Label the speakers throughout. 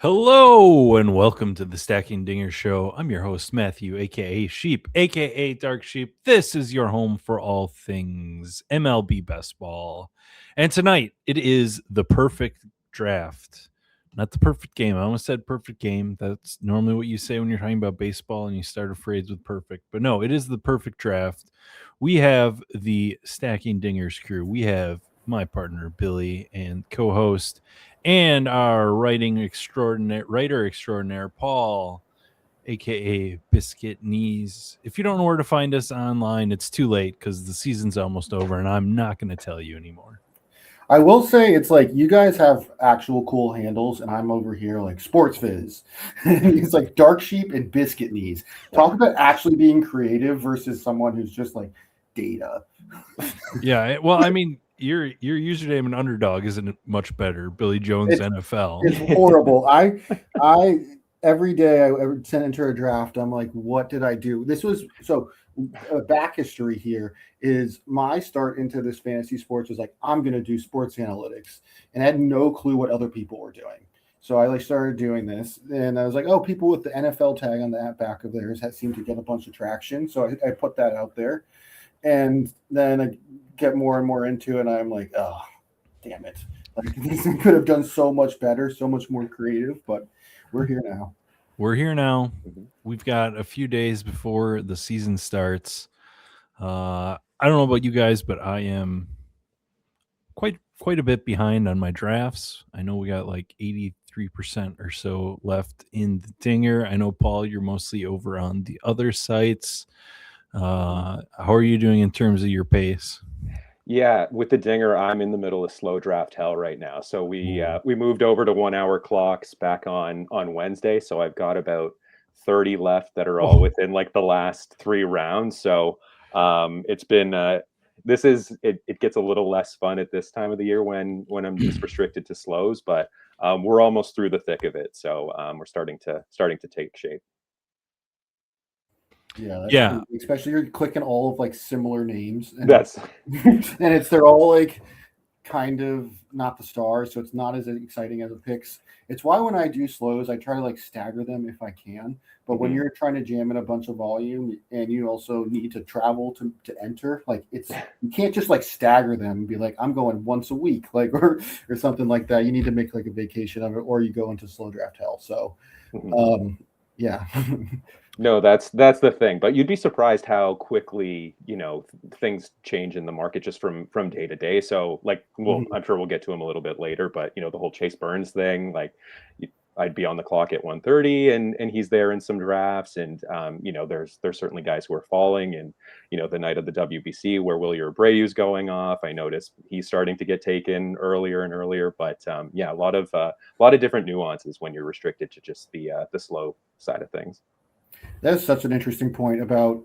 Speaker 1: Hello and welcome to the Stacking Dinger Show. I'm your host, Matthew, aka Sheep, aka Dark Sheep. This is your home for all things MLB Best Ball. And tonight it is the perfect draft. Not the perfect game. I almost said perfect game. That's normally what you say when you're talking about baseball and you start a phrase with perfect. But no, it is the perfect draft. We have the Stacking Dingers crew. We have my partner, Billy, and co host and our writer extraordinaire, Paul, aka Biscuit Knees. If you don't know where to find us online, it's too late because the season's almost over, and I'm not going to tell you anymore.
Speaker 2: I will say it's like you guys have actual cool handles, and I'm over here like Sports Viz. It's like Dark Sheep and Biscuit Knees. Talk about actually being creative versus someone who's just like data.
Speaker 1: Yeah, well, I mean, your username and Underdog isn't much better. Billy Jones
Speaker 2: It's
Speaker 1: NFL.
Speaker 2: it's horrible. I every day I would send into a draft. I'm like, what did I do? This was so back history here is my start into this fantasy sports was like I'm gonna do sports analytics, and I had no clue what other people were doing. So I like started doing this, and I was like, oh, people with the NFL tag on the back of theirs that seemed to get a bunch of traction. So I put that out there, and then I get more and more into it. And I'm like, oh, damn it! Like this could have done so much better, so much more creative, but we're here now.
Speaker 1: We're here now.
Speaker 3: Mhm.
Speaker 1: We've got a few days before the season starts. I don't know about you guys, but I am quite a bit behind on my drafts. I know we got like 83% or so left in the dinger. I know, Paul, you're mostly over on the other sites. How are you doing in terms of your pace?
Speaker 3: Yeah, with the dinger, I'm in the middle of slow draft hell right now. So
Speaker 1: Ooh.
Speaker 3: we moved over to 1 hour clocks back on Wednesday. So I've got about 30 left that are all
Speaker 1: Oh,
Speaker 3: within like the last 3 rounds. So it's been this is it gets a little less fun at this time of the year when I'm just restricted to slows, but we're almost through the thick of it. So we're starting to take shape.
Speaker 2: Yeah, that's
Speaker 1: yeah.
Speaker 2: crazy. Especially you're clicking all of like similar names, and
Speaker 3: That's
Speaker 2: and it's they're all like kind of not the stars, so it's not as exciting as it picks. It's why when I do slows, I try to like stagger them if I can. But when
Speaker 3: Mhm.
Speaker 2: you're trying to jam in a bunch of volume and you also need to travel to enter, like it's you can't just like stagger them and be like, I'm going once a week, like or something like that. You need to make like a vacation of it, or you go into slow draft hell. So
Speaker 3: Mhm.
Speaker 2: um yeah.
Speaker 3: No, that's the thing. But you'd be surprised how quickly, things change in the market just from day to day. So, like, well,
Speaker 2: Mhm.
Speaker 3: I'm sure we'll get to him a little bit later, but the whole Chase Burns thing, like, y- I'd be on the clock at 1:30, and he's there in some drafts, and there's certainly guys who are falling, and the night of the WBC where Willie Abreu's going off, I noticed he's starting to get taken earlier and earlier. But yeah, a lot of different nuances when you're restricted to just the slow side of things.
Speaker 2: That's such an interesting point about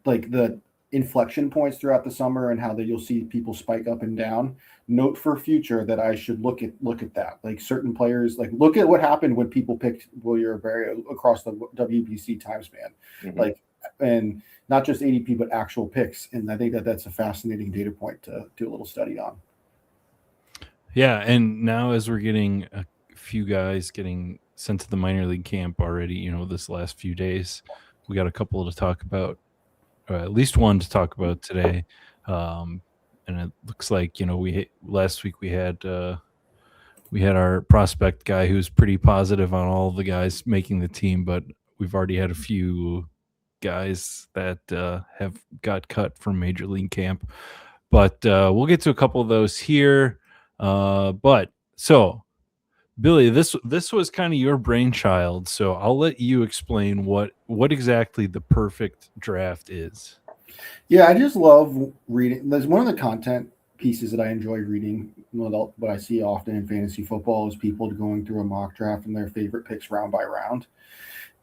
Speaker 2: like the inflection points throughout the summer and how that you'll see people spike up and down. Note for future that I should look at that. Like certain players, like look at what happened when people picked Willier Barry across the WBC time span,
Speaker 3: Mhm.
Speaker 2: like and not just ADP but actual picks. And I think that that's a fascinating data point to do a little study on.
Speaker 1: Yeah, and now as we're getting a few guys getting sent to the minor league camp already, this last few days, we got a couple to talk about, at least one to talk about today. Um, and it looks like last week we had our prospect guy who's pretty positive on all of the guys making the team, but we've already had a few guys that have got cut from major league camp. But we'll get to a couple of those here. But so Billy, this was kind of your brainchild, so I'll let you explain what exactly the perfect draft is.
Speaker 2: Yeah, I just love reading. There's one of the content pieces that I enjoy reading. What I see often in fantasy football is people going through a mock draft and their favorite picks round by round.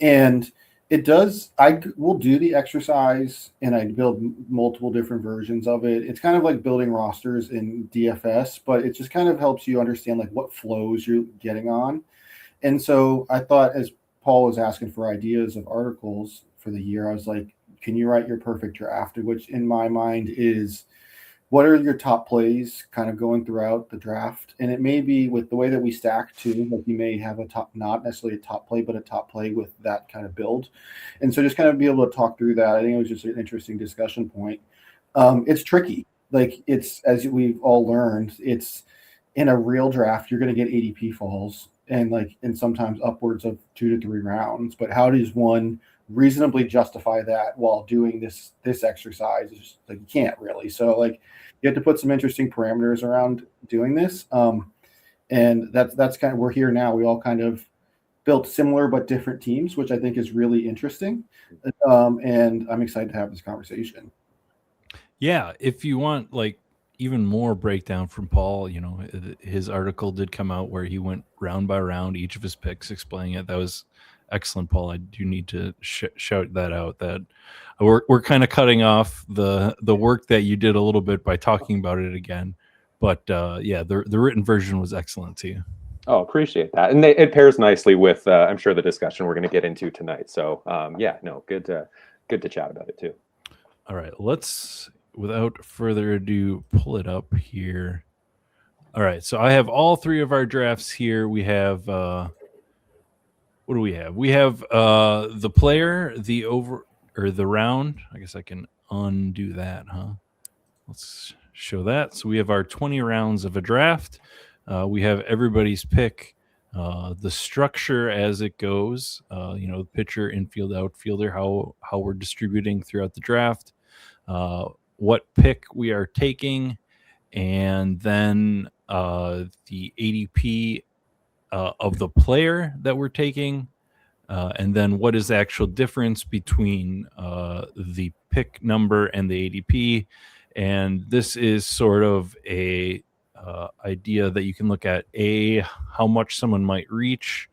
Speaker 2: And it does, will do the exercise and I build multiple different versions of it. It's kind of like building rosters in DFS, but it just kind of helps you understand like what flows you're getting on. And so I thought, as Paul was asking for ideas of articles for the year, I was like, can you write your perfect draft? Which in my mind is what are your top plays kind of going throughout the draft? And it may be with the way that we stack too, like you may have a top, not necessarily a top play, but a top play with that kind of build. And so just kind of be able to talk through that. I think it was just an interesting discussion point. It's tricky. Like it's, as we've all learned, it's in a real draft, you're going to get ADP falls and sometimes upwards of 2 to 3 rounds. But how does one reasonably justify that while doing this exercise? It's just like you can't really. So like you have to put some interesting parameters around doing this. And that's kind of, we're here now. We all kind of built similar but different teams, which I think is really interesting. And I'm excited to have this conversation.
Speaker 1: Yeah, if you want like even more breakdown from Paul, his article did come out where he went round by round each of his picks, explaining it. That was excellent, Paul. I do need to shout that out. That we're kind of cutting off the work that you did a little bit by talking about it again, but yeah, the written version was excellent too.
Speaker 3: Oh, appreciate that, and it pairs nicely with I'm sure the discussion we're going to get into tonight. So yeah, no, good to chat about it too.
Speaker 1: All right, let's, without further ado, pull it up here. All right, so I have all three of our drafts here. We have what do we have? We have the player, the over, or the round. I guess I can undo that, huh? Let's show that. So we have our 20 rounds of a draft. We have everybody's pick, the structure as it goes, the pitcher, infield, outfielder, how we're distributing throughout the draft, what pick we are taking, and then the ADP of the player that we're taking, and then what is the actual difference between the pick number and the ADP. And this is sort of a idea that you can look at: A, how much someone might reach,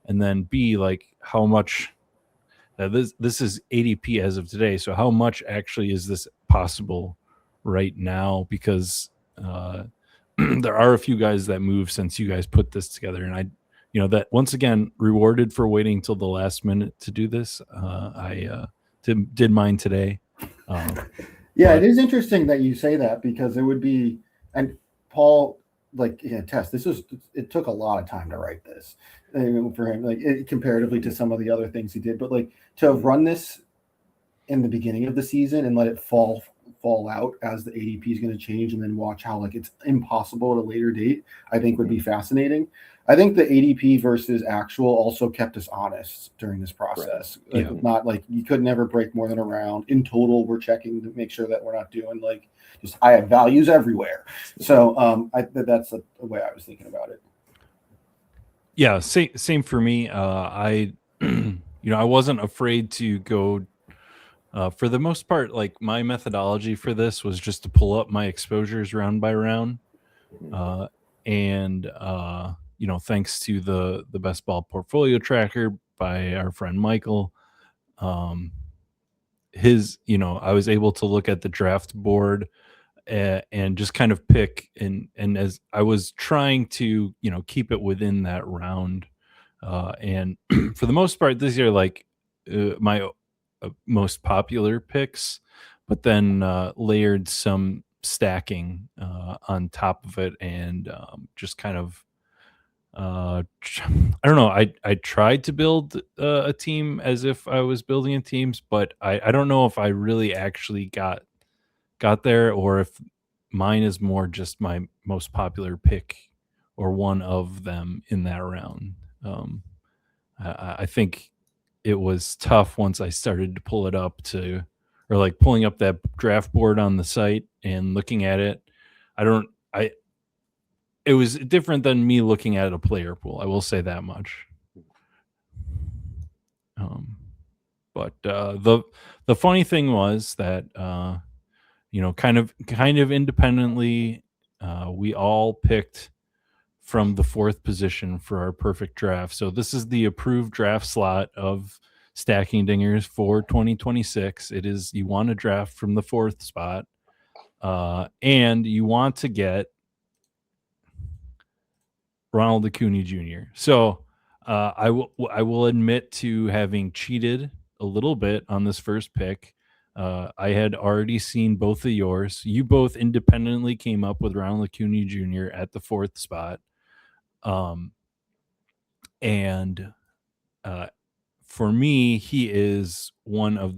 Speaker 1: and then B, like how much this is ADP as of today. So how much actually is this possible right now? Because there are a few guys that move since you guys put this together, and that once again rewarded for waiting till the last minute to do this. I did mine today.
Speaker 2: Yeah, it is interesting that you say that, because it would be, and Paul, Tess, it took a lot of time to write this for him, comparatively to some of the other things he did. But to run this in the beginning of the season and let it fall out as the ADP is going to change, and then watch how it's impossible at a later date, I think would be fascinating. I think the ADP versus actual also kept us honest during this process.
Speaker 1: Right.
Speaker 2: Not you could never break more than a round. In total, we're checking to make sure that we're not doing just I have values everywhere. So that's the way I was thinking about it.
Speaker 1: Yeah, same for me. I I wasn't afraid to go. For the most part, my methodology for this was just to pull up my exposures round by round, and thanks to the Best Ball portfolio tracker by our friend Michael, I was able to look at the draft board and just kind of pick, and as I was trying to keep it within that round, and for the most part this year, my most popular picks, but then layered some stacking on top of it, and just kind of I don't know. I tried to build a team as if I was building a teams, but I don't know if I really actually got there, or if mine is more just my most popular pick or one of them in that round. I think it was tough once I started to pull it up or pulling up that draft board on the site and looking at it. It was different than me looking at a player pool. I will say that much. But the funny thing was that kind of independently, we all picked from the 4th position for our perfect draft. So this is the approved draft slot of Stacking Dingers for 2026. It is, you want to draft from the 4th spot, and you want to get Ronald Acuna Jr. So I will admit to having cheated a little bit on this first pick. I had already seen both of yours. You both independently came up with Ronald Acuna Jr. at the 4th spot. And for me, he is one of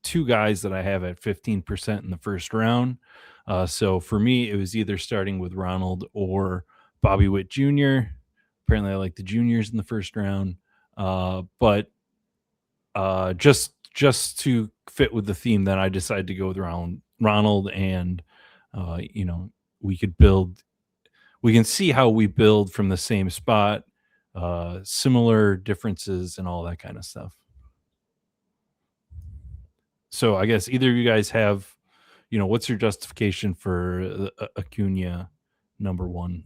Speaker 1: two guys that I have at 15% in the first round. So for me, it was either starting with Ronald or Bobby Witt Jr. Apparently, I like the juniors in the first round. But just to fit with the theme, then I decided to go with Ronald, and you know, we could build. We can see how we build from the same spot, similar differences, and all that kind of stuff. So I guess either of you guys have, what's your justification for Acuna number one?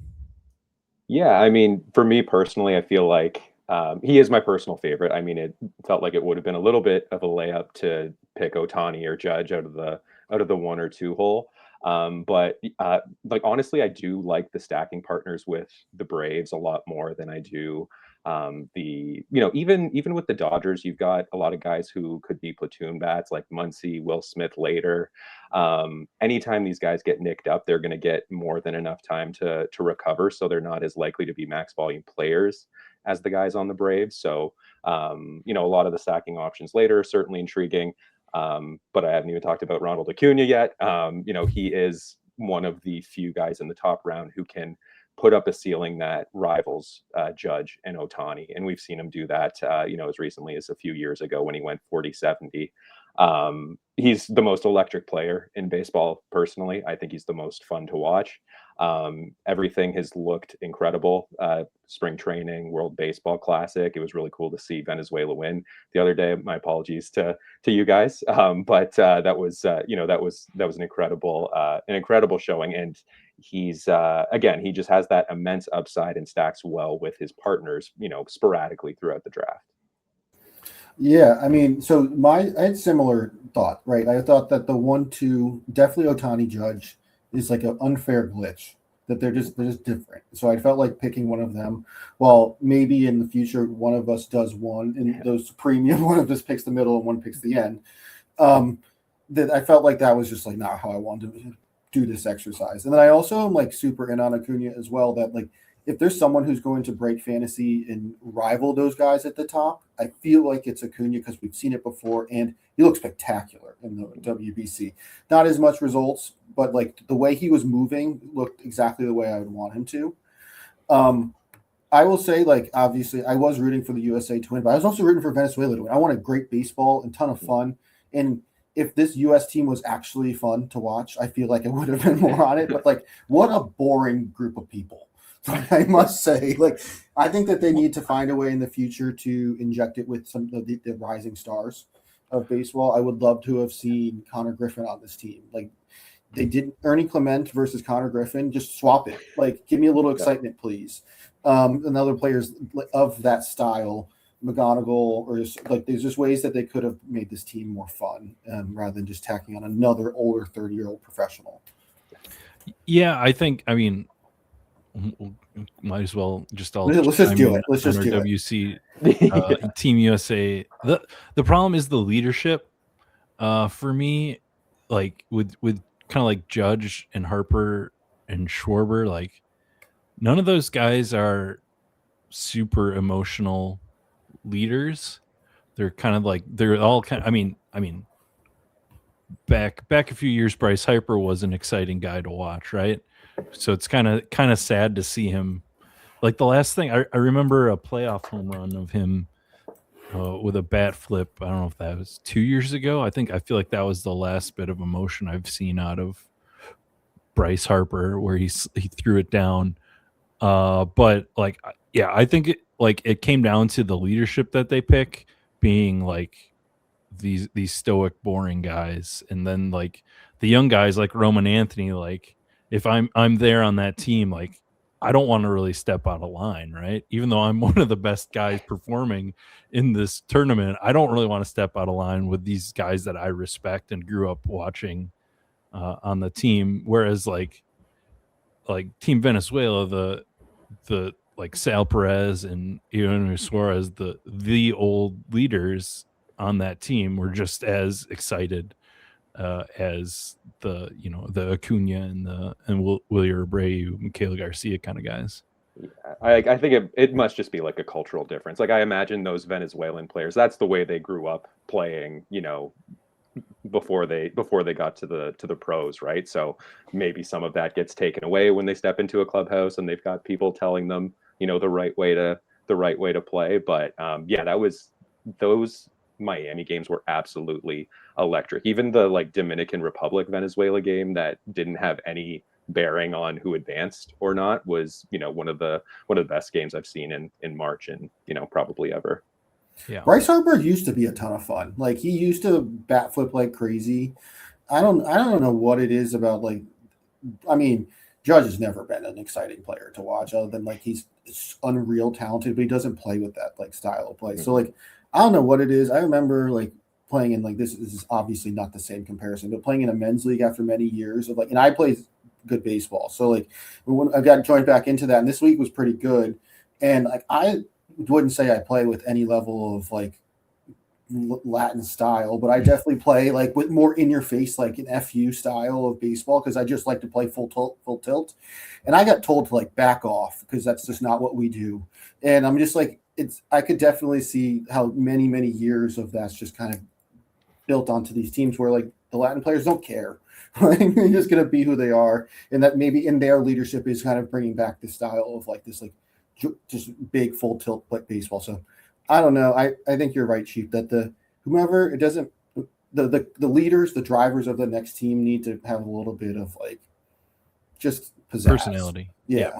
Speaker 3: Yeah, I mean, for me personally, I feel like he is my personal favorite. I mean, it felt like it would have been a little bit of a layup to pick Otani or Judge out of the one or two hole. But like honestly, I do like the stacking partners with the Braves a lot more than I do even with the Dodgers, you've got a lot of guys who could be platoon bats like Muncy, Will Smith later. Anytime these guys get nicked up, they're going to get more than enough time to recover, so they're not as likely to be max volume players as the guys on the Braves. So a lot of the stacking options later are certainly intriguing. But I haven't even talked about Ronald Acuna yet. He is one of the few guys in the top round who can put up a ceiling that rivals Judge and Otani. And we've seen him do that, as recently as a few years ago when he went 40-70. He's the most electric player in baseball, personally. I think he's the most fun to watch. Everything has looked incredible. Spring training, World Baseball Classic. It was really cool to see Venezuela win the other day. My apologies to you guys, but that was an incredible showing. And he's again, he just has that immense upside and stacks well with his partners, sporadically throughout the draft.
Speaker 2: Yeah, I mean, so I had similar thought, right? I thought that the 1-2 definitely Otani Judge is like an unfair glitch, that they're just different. So I felt like picking one of them. Well, maybe in the future one of us does one, and those premium one of us picks the middle and one picks the end. That I felt like that was just like not how I wanted to do this exercise. And then I also am like super in on Acuna as well. That like if there's someone who's going to break fantasy and rival those guys at the top, I feel like it's Acuna because we've seen it before, and he looks spectacular in the WBC. Not as much results, but like the way he was moving looked exactly the way I would want him to. I will say, like, obviously, I was rooting for the USA to win, but I was also rooting for Venezuela to win. I wanted great baseball and ton of fun. And if this U.S. team was actually fun to watch, I feel like it would have been more on it. But, like, what a boring group of people. I must say, like, I think that they need to find a way in the future to inject it with some of the rising stars of baseball. I would love to have seen Connor Griffin on this team. Like, they did Ernie Clement versus Connor Griffin. Just swap it. Like, give me a little excitement, please. And other players of that style, McGonigal, or just, like, there's just ways that they could have made this team more fun rather than just tacking on another older 30-year-old professional.
Speaker 1: Yeah, I mean, might as well just all
Speaker 2: let's just do it. Let's just do
Speaker 1: WC Team USA. The problem is the leadership. For me, like with kind of like Judge and Harper and Schwarber, like none of those guys are super emotional leaders. They're kind of like they're all kind. I mean, back a few years, Bryce Harper was an exciting guy to watch, right? So it's kind of sad to see him. Like the last thing I remember a playoff home run of him with a bat flip. I don't know if that was 2 years ago. I feel like that was the last bit of emotion I've seen out of Bryce Harper, where he threw it down. But like, yeah, I think it came down to the leadership that they pick being like these stoic, boring guys, and then like the young guys like Roman Anthony. Like if I'm there on that team, like I don't want to really step out of line, right? Even though I'm one of the best guys performing in this tournament, I don't really want to step out of line with these guys that I respect and grew up watching on the team. Whereas like Team Venezuela, the like Sal Perez and Eugenio Suarez, the old leaders, on that team were just as excited as the Acuna and Wilyer Abreu, Miguel Garcia kind of guys.
Speaker 3: Yeah, I think it must just be like a cultural difference. Like I imagine those Venezuelan players, that's the way they grew up playing, before they got to the pros, right? So maybe some of that gets taken away when they step into a clubhouse and they've got people telling them, the right way to play. But yeah, those Miami games were absolutely electric. Even the like Dominican Republic Venezuela game that didn't have any bearing on who advanced or not was, one of the best games I've seen in March and, probably ever.
Speaker 1: Yeah.
Speaker 2: Bryce Harper used to be a ton of fun. Like he used to bat flip like crazy. I don't know what it is about like. I mean, Judge has never been an exciting player to watch, other than like he's unreal talented, but he doesn't play with that like style of play. So like I don't know what it is. I remember like playing in like this is obviously not the same comparison, but playing in a men's league after many years of like, and I played good baseball. So like when I got joined back into that, and this week was pretty good, and like I wouldn't say I play with any level of like Latin style, but I definitely play like with more in your face, like an FU style of baseball, because I just like to play full tilt. And I got told to like back off because that's just not what we do. And I'm just like, I could definitely see how many years of that's just kind of built onto these teams where like the Latin players don't care. They're just going to be who they are. And that maybe in their leadership is kind of bringing back the style of like this, like just big full tilt baseball. So I don't know. I think you're right, Chief, that the leaders, the drivers of the next team need to have a little bit of like just
Speaker 1: personality.
Speaker 2: Yeah.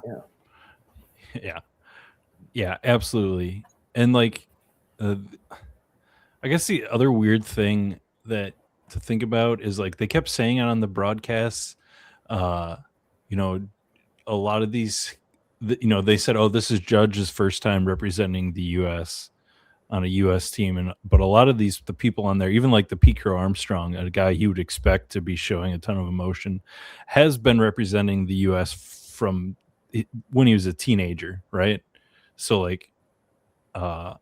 Speaker 1: Yeah, absolutely. And like I guess the other weird thing that to think about is like they kept saying it on the broadcasts, a lot of these, they said, oh, this is Judge's first time representing the U.S. on a U.S. team. But a lot of the people on there, even like the Pico Armstrong, a guy he would expect to be showing a ton of emotion, has been representing the U.S. from when he was a teenager, right? So like, I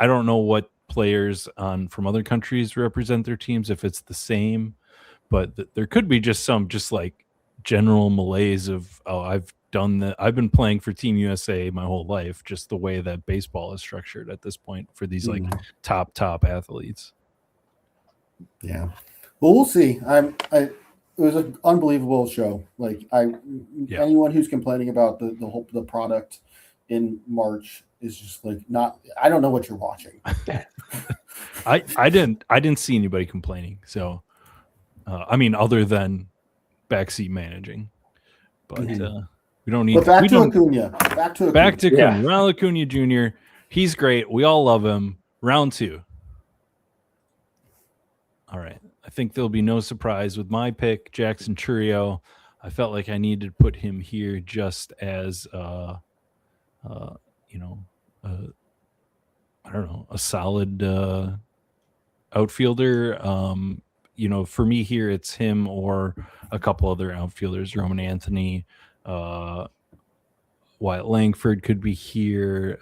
Speaker 1: don't know what players from other countries represent their teams, if it's the same, but there could be just like general malaise of, oh, I've been playing for Team USA my whole life, just the way that baseball is structured at this point for these like top athletes.
Speaker 2: Yeah. Well, we'll see. It was an unbelievable show. Like anyone who's complaining about the product in March is just like not. I don't know what you're watching.
Speaker 1: I didn't see anybody complaining. So, I mean, other than backseat managing, but we don't need.
Speaker 2: But back to Acuna.
Speaker 1: Back to Acuna. Ronald Acuna Jr. He's great. We all love him. Round 2. All right. I think there'll be no surprise with my pick, Jackson Chourio. I felt like I needed to put him here just as, I don't know, a solid outfielder. For me here, it's him or a couple other outfielders, Roman Anthony, Wyatt Langford could be here.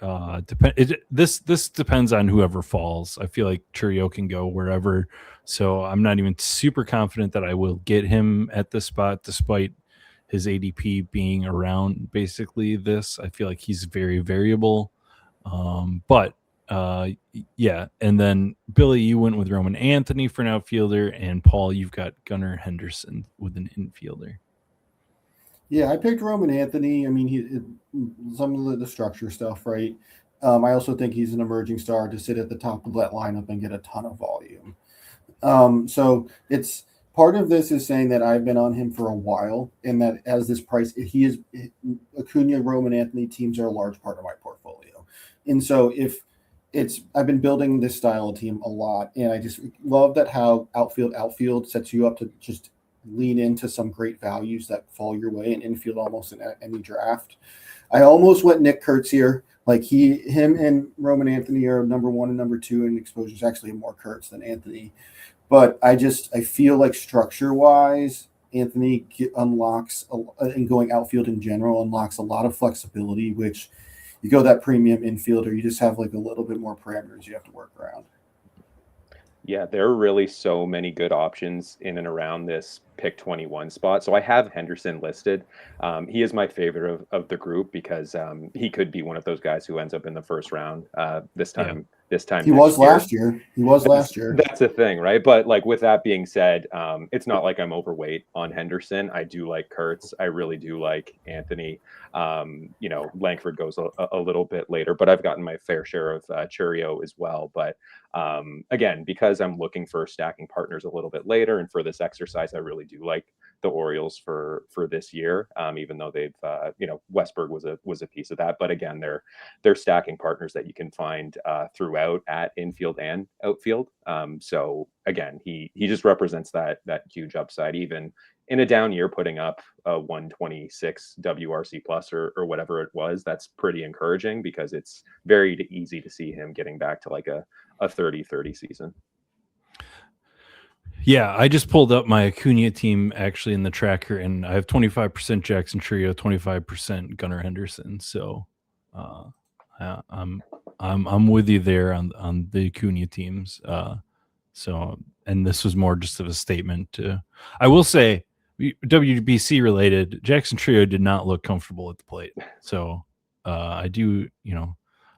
Speaker 1: This depends on whoever falls. I feel like Chourio can go wherever, so I'm not even super confident that I will get him at this spot, despite his ADP being around basically this. I feel like he's very variable, but yeah. And then Billy, you went with Roman Anthony for an outfielder, and Paul, you've got Gunnar Henderson with an infielder.
Speaker 2: Yeah, I picked Roman Anthony. I mean, some of the structure stuff, right? I also think he's an emerging star to sit at the top of that lineup and get a ton of volume. So it's part of this is saying that I've been on him for a while, and that as this price, Acuna, Roman Anthony teams are a large part of my portfolio, and so I've been building this style of team a lot, and I just love that how outfield sets you up to just lean into some great values that fall your way, and infield almost in any draft. I almost went Nick Kurtz here. Like him and Roman Anthony are number 1 and number 2 in exposures. Actually, more Kurtz than Anthony, but I feel like structure wise, Anthony unlocks and going outfield in general unlocks a lot of flexibility, which you go that premium infielder, you just have like a little bit more parameters you have to work around.
Speaker 3: Yeah, there are really so many good options in and around this pick 21 spot. So I have Henderson listed. He is my favorite of the group because he could be one of those guys who ends up in the first round
Speaker 1: Yeah.
Speaker 3: this time
Speaker 2: He was
Speaker 3: next year.
Speaker 2: last year. He was last year.
Speaker 3: That's a thing, right? But like with that being said, it's not like I'm overweight on Henderson. I do like Kurtz. I really do like Anthony. Langford goes a little bit later, but I've gotten my fair share of Churio as well. But again, because I'm looking for stacking partners a little bit later, and for this exercise, I really do like the Orioles for this year. Even though they've Westberg was a piece of that, but again, they're stacking partners that you can find throughout at infield and outfield. So again, he just represents that huge upside, even in a down year, putting up a 126 WRC plus or whatever it was. That's pretty encouraging because it's very easy to see him getting back to like a 30-30 season.
Speaker 1: Yeah, I just pulled up my Acuna team actually in the tracker, and I have 25% Jackson Trio, 25% Gunnar Henderson. So I'm with you there on the Acuna teams. And this was more just of a statement. I will say, WBC related, Jackson Trio did not look comfortable at the plate. So I do,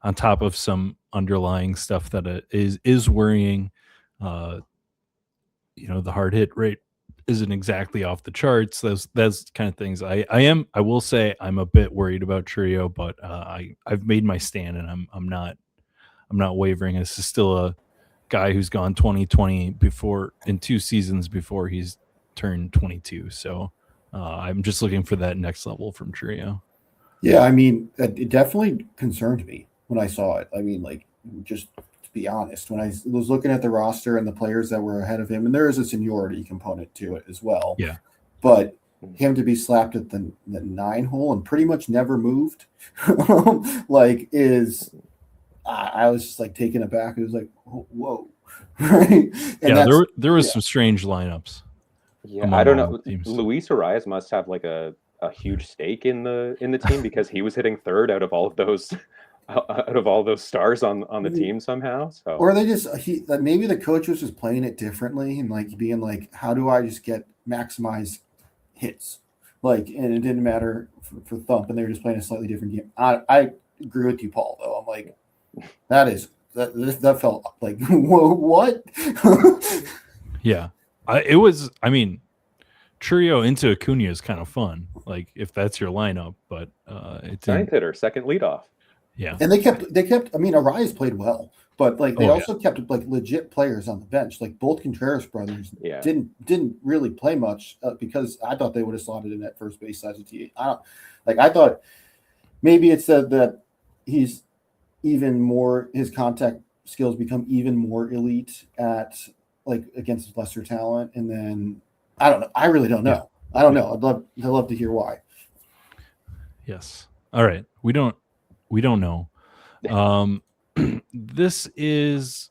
Speaker 1: on top of some underlying stuff that is worrying. The hard hit rate isn't exactly off the charts. Those kind of things. I will say I'm a bit worried about Trio, but I've made my stand, and I'm not wavering. This is still a guy who's gone 2020 before in 2 seasons before he's turned 22. So I'm just looking for that next level from Trio.
Speaker 2: Yeah, I mean, it definitely concerned me when I saw it. I mean, like, just to be honest, when I was looking at the roster and the players that were ahead of him, and there is a seniority component to it as well.
Speaker 1: Yeah.
Speaker 2: But him to be slapped at the 9 hole and pretty much never moved, I was just like taken aback. It was like, whoa, right? And
Speaker 1: there was some strange lineups.
Speaker 3: Yeah, I don't know. Luis Arias must have like a huge stake in the team because he was hitting third out of all those stars on the team somehow. So,
Speaker 2: or they just maybe the coach was just playing it differently and like being like, how do I just get maximize hits? Like, and it didn't matter for Thump, and they were just playing a slightly different game. I agree with you, Paul. Though I'm like, that felt like what?
Speaker 1: Yeah, it was. I mean, Trio into Acuna is kind of fun, like if that's your lineup. But it's
Speaker 3: ninth hitter, second leadoff.
Speaker 1: Yeah,
Speaker 2: and they kept. I mean, Arias played well, but like they also kept like legit players on the bench. Like both Contreras brothers didn't really play much because I thought they would have slotted in at first base as a DH. I thought maybe it's that he's even more, his contact skills become even more elite at like against lesser talent, and then I don't know. I really don't know. I don't know. I'd love to hear why.
Speaker 1: Yes. All right. We don't know. This is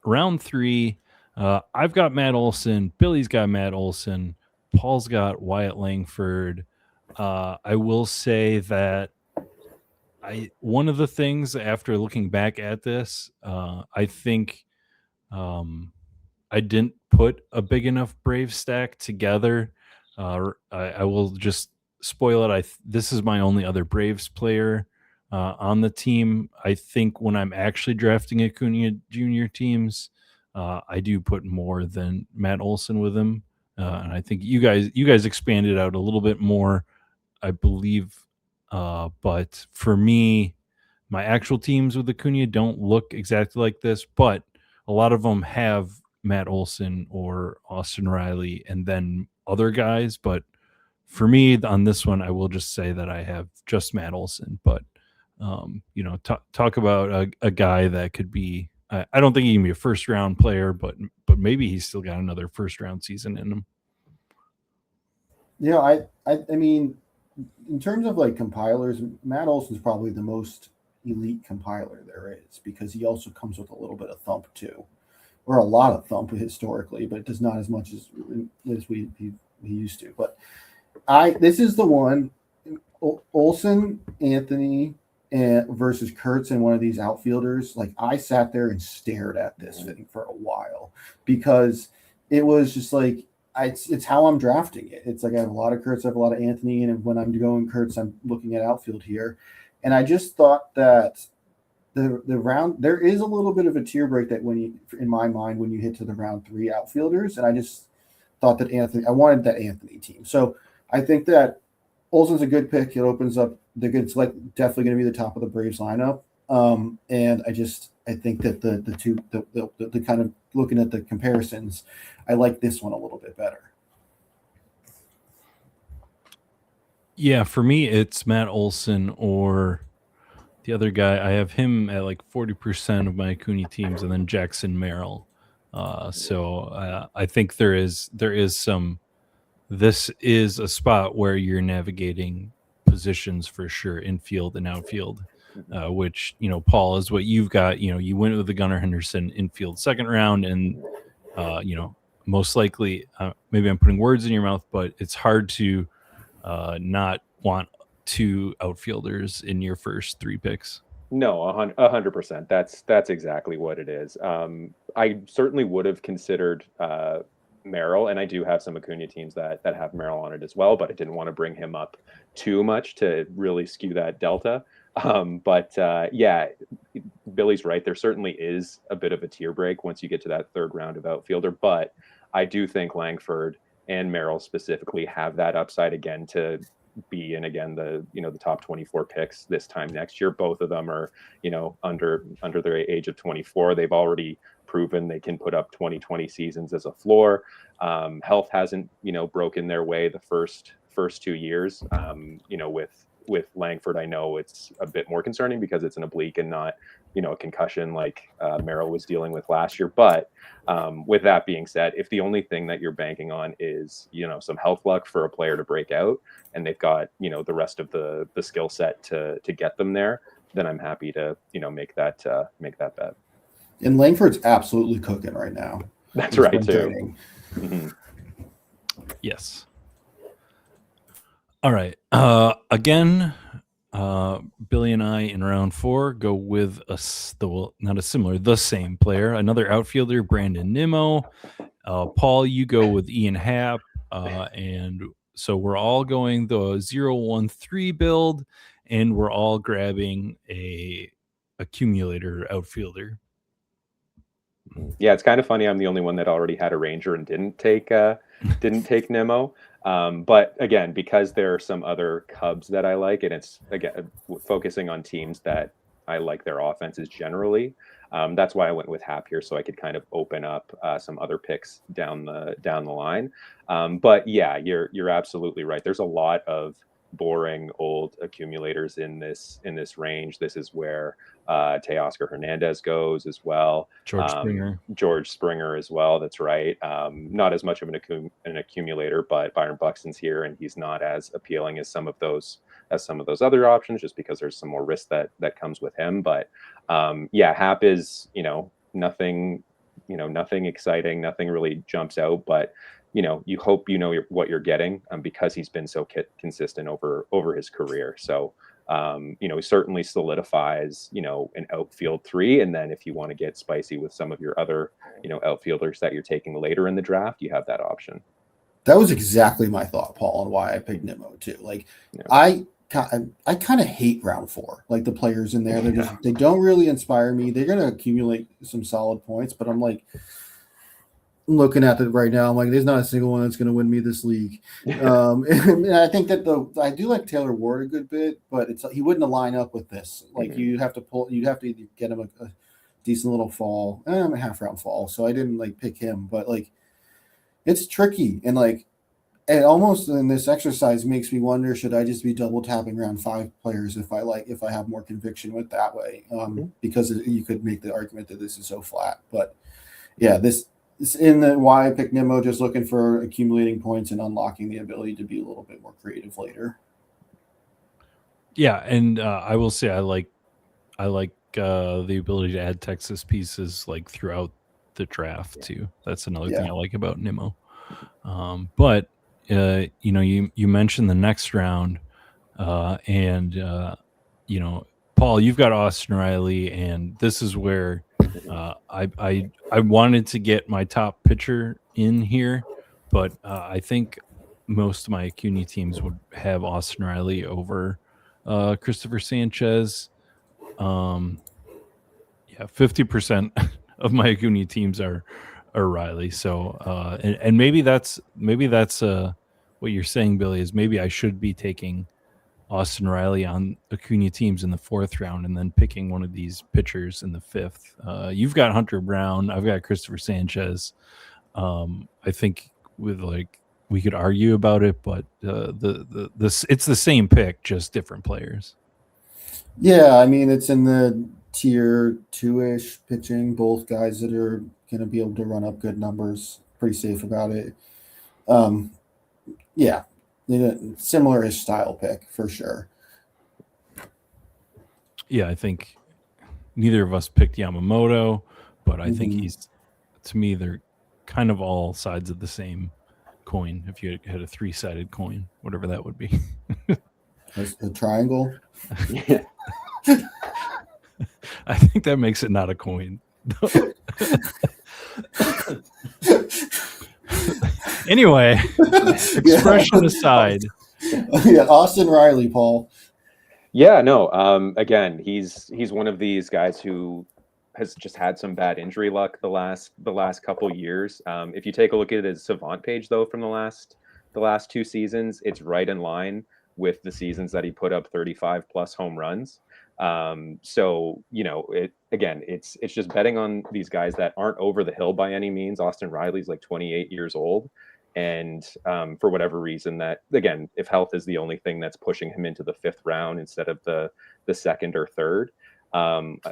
Speaker 1: round 3. I've got Matt Olson. Billy's got Matt Olson. Paul's got Wyatt Langford. I will say that one of the things after looking back at this, I think I didn't put a big enough Brave stack together. I will just spoil it. This is my only other Braves player on the team. I think when I'm actually drafting Acuna Junior teams, I do put more than Matt Olson with him, and I think you guys expanded out a little bit more, I believe. But for me, my actual teams with Acuna don't look exactly like this, but a lot of them have Matt Olson or Austin Riley and then other guys. But for me on this one, I will just say that I have just Matt Olson. But talk about a guy that could be. I don't think he can be a first round player, but maybe he's still got another first round season in him.
Speaker 2: Yeah, I mean, in terms of like compilers, Matt Olson's probably the most elite compiler there is because he also comes with a little bit of thump too, or a lot of thump historically, but it does not as much as we used to. But this is the one, Olson, Anthony, and versus Kurtz and one of these outfielders, like I sat there and stared at this thing for a while because it was just like it's how I'm drafting it. It's like I have a lot of Kurtz, I have a lot of Anthony, and when I'm going Kurtz, I'm looking at outfield here, and I just thought that the round there is a little bit of a tier break that when you in my mind when you hit to the round 3 outfielders, and I just thought that I wanted that Anthony team. So I think that Olson's a good pick. It opens up it's like definitely going to be the top of the Braves lineup. And I think that the kind of looking at the comparisons, I like this one a little bit better.
Speaker 1: Yeah, for me, it's Matt Olson or the other guy. I have him at like 40% of my Acuna teams, and then Jackson Merrill. So I think there is some. This is a spot where you're navigating positions for sure, infield and outfield, which, Paul, is what you've got. You went with the Gunnar Henderson infield second round, and, most likely, maybe I'm putting words in your mouth, but it's hard to not want 2 outfielders in your first 3 picks.
Speaker 3: No, 100%. That's exactly what it is. I certainly would have considered Merrill, and I do have some Acuna teams that have Merrill on it as well, but I didn't want to bring him up too much to really skew that delta. But yeah, Billy's right. There certainly is a bit of a tier break once you get to that 3rd round of outfielder, but I do think Langford and Merrill specifically have that upside again to be in again the top 24 picks this time next year. Both of them are under their age of 24. They've already proven they can put up 2020 seasons as a floor. Health hasn't broken their way the first 2 years. With Langford, I know it's a bit more concerning because it's an oblique and not a concussion like Merrill was dealing with last year. But with that being said, if the only thing that you're banking on is some health luck for a player to break out, and they've got the rest of the skill set to get them there, then I'm happy to make that bet.
Speaker 2: And Langford's absolutely cooking right now.
Speaker 3: That's right too.
Speaker 1: Mm-hmm. Yes. All right. Again, Billy and I in round 4 go with the same player, another outfielder, Brandon Nimmo. Paul, you go with Ian Happ, and so we're all going the 0-1-3 build, and we're all grabbing a accumulator outfielder.
Speaker 3: Yeah, it's kind of funny. I'm the only one that already had a Ranger and didn't take Nimmo. But again, because there are some other Cubs that I like, and it's again focusing on teams that I like their offenses generally. That's why I went with Happ here, so I could kind of open up some other picks down the line. But yeah, you're absolutely right. There's a lot of boring old accumulators in this range. This is where Teoscar Hernandez goes as well. George Springer as well. That's right. Not as much of an accumulator, but Byron Buxton's here, and he's not as appealing as some of those other options, just because there's some more risk that comes with him. But yeah, Happ is nothing exciting, nothing really jumps out, but you hope what you're getting because he's been so consistent over his career. So he certainly solidifies an outfield 3, and then if you want to get spicy with some of your other outfielders that you're taking later in the draft, you have that option.
Speaker 2: That was exactly my thought, Paul, and why I picked Nimmo too. Like I kind of hate round 4. Like the players in there, they don't really inspire me. They're going to accumulate some solid points, but I'm like looking at it right now. I'm like, there's not a single one that's going to win me this league. And I think that I do like Taylor Ward a good bit, but he wouldn't line up with this. Like you'd have to get him a decent little fall, a half round fall. So I didn't pick him, but it's tricky. And almost in this exercise makes me wonder, should I just be double tapping round 5 players if I have more conviction with that way? Because you could make the argument that this is so flat, but yeah, this is why I picked Nimmo, just looking for accumulating points and unlocking the ability to be a little bit more creative later.
Speaker 1: Yeah, and I will say I like the ability to add Texas pieces throughout the draft too. That's another thing I like about Nimmo. But you mentioned the next round, and Paul, Paul, you've got Austin Riley, and this is where I wanted to get my top pitcher in here, but I think most of my Acuna teams would have Austin Riley over Christopher Sanchez. Yeah, 50% of my Acuna teams are Riley. So and maybe that's what you're saying, Billy, is maybe I should be taking Austin Riley on Acuna teams in the 4th round and then picking one of these pitchers in the 5th. You've got Hunter Brown. I've got Christopher Sanchez. I think we could argue about it, but it's the same pick, just different players.
Speaker 2: Yeah, I mean, it's in the tier 2-ish pitching, both guys that are going to be able to run up good numbers. Pretty safe about it. Yeah, similar-ish style pick for sure.
Speaker 1: Yeah, I think neither of us picked Yamamoto, but I think to me, they're kind of all sides of the same coin. If you had a 3-sided coin, whatever that would be.
Speaker 2: A triangle?
Speaker 3: Yeah.
Speaker 1: I think that makes it not a coin. Anyway, expression aside.
Speaker 2: Yeah, Austin Riley, Paul.
Speaker 3: Yeah, no. Again, he's one of these guys who has just had some bad injury luck the last couple years. If you take a look at his Savant page, though, from the last 2 seasons, it's right in line with the seasons that he put up 35 plus home runs. So it's just betting on these guys that aren't over the hill by any means. Austin Riley's like 28 years old. And for whatever reason, that again, if health is the only thing that's pushing him into the 5th round instead of the 2nd or 3rd.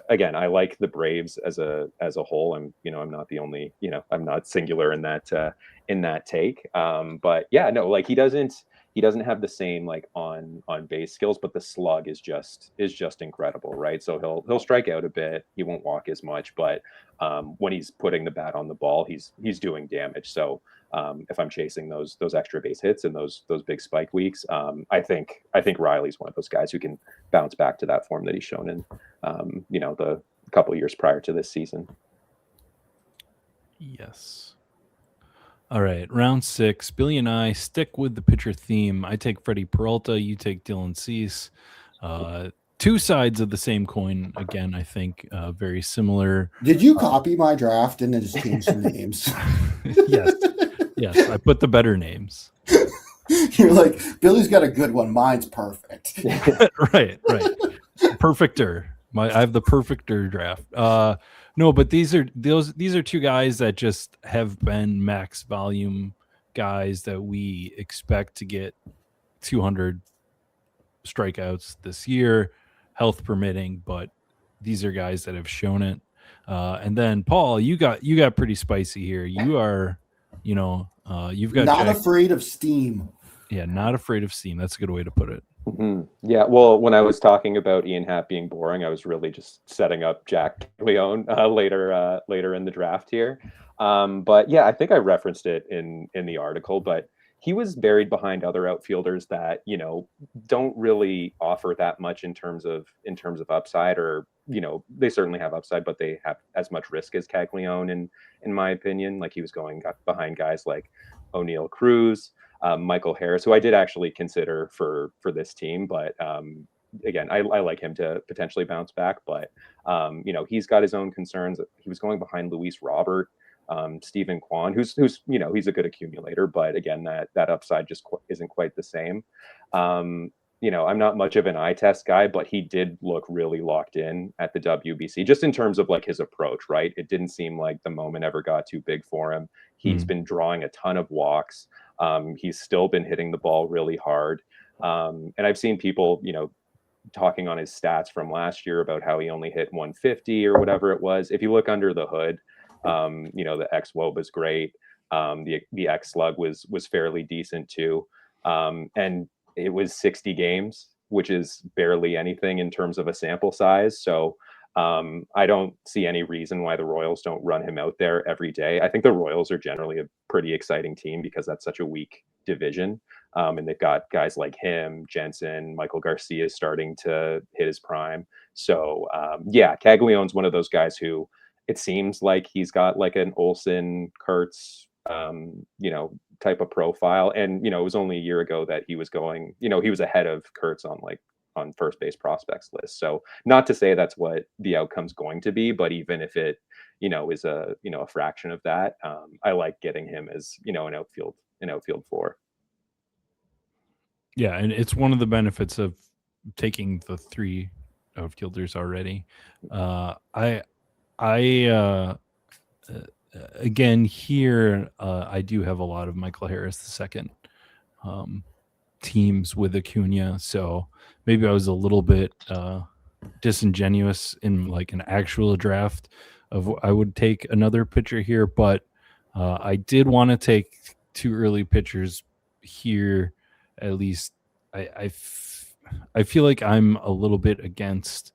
Speaker 3: Again, I like the Braves as a whole. I'm not the only, I'm not singular in that take. But yeah, no, like he doesn't have the same like on base skills, but the slug is just incredible, right? So he'll strike out a bit, he won't walk as much, but when he's putting the bat on the ball, he's doing damage. So if I'm chasing those extra base hits and those big spike weeks, I think Riley's one of those guys who can bounce back to that form that he's shown in the couple of years prior to this season.
Speaker 1: Yes. All right, round 6. Billy and I stick with the pitcher theme. I take Freddie Peralta. You take Dylan Cease. 2 sides of the same coin. Again, I think very similar.
Speaker 2: Did you copy my draft and then just change some names?
Speaker 1: Yes, I put the better names.
Speaker 2: You're like, Billy's got a good one. Mine's perfect.
Speaker 1: Right. Perfecter. I have the perfecter draft. No, but these are 2 guys that just have been max volume guys that we expect to get 200 strikeouts this year, health permitting, but these are guys that have shown it. And then Paul, you got pretty spicy here. You are, you've got
Speaker 2: not afraid of steam.
Speaker 1: Yeah, not afraid of steam. That's a good way to put it.
Speaker 3: Mm-hmm. Yeah, well, when I was talking about Ian Happ being boring, I was really just setting up Jack Leone later in the draft here. But yeah, I think I referenced it in the article, but he was buried behind other outfielders that don't really offer that much in terms of upside, or they certainly have upside, but they have as much risk as Caglione in my opinion. Like, he was going behind guys like O'Neal Cruz, Michael Harris, who I did actually consider for this team, but again, I like him to potentially bounce back, but he's got his own concerns. He was going behind Luis Robert, Stephen Kwan, who's he's a good accumulator, but again, that upside just isn't quite the same. I'm not much of an eye test guy, but he did look really locked in at the WBC, just in terms of like his approach, right? It didn't seem like the moment ever got too big for him. He's been drawing a ton of walks. He's still been hitting the ball really hard. And I've seen people, talking on his stats from last year about how he only hit 150 or whatever it was. If you look under the hood, the xWOB was great. The X slug was fairly decent too. And it was 60 games, which is barely anything in terms of a sample size. So I don't see any reason why the Royals don't run him out there every day. I think the Royals are generally a pretty exciting team because that's such a weak division. And they've got guys like him, Jensen, Michael Garcia is starting to hit his prime. So yeah, Caglianone's one of those guys who it seems like he's got like an Olsen, Kurtz, type of profile. And it was only a year ago that he was going, he was ahead of Kurtz on first base prospects list. So not to say that's what the outcome's going to be, but even if it, is a fraction of that, I like getting him as, an outfield four.
Speaker 1: Yeah, and it's one of the benefits of taking the 3 outfielders already. I again here I do have a lot of Michael Harris the second teams with Acuna, so maybe I was a little bit disingenuous in like an actual draft of I would take another pitcher here, but I did want to take 2 early pitchers here. At least I feel like I'm a little bit against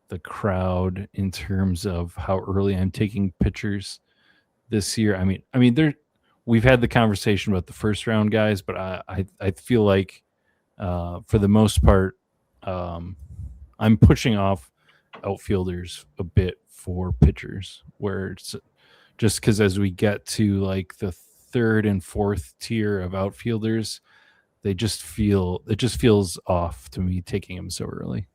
Speaker 1: the crowd in terms of how early I'm taking pitchers this year. I mean, we've had the conversation about the first round guys, but I feel like for the most part, I'm pushing off outfielders a bit for pitchers, where it's just because as we get to like the 3rd and 4th tier of outfielders, it just feels off to me taking them so early.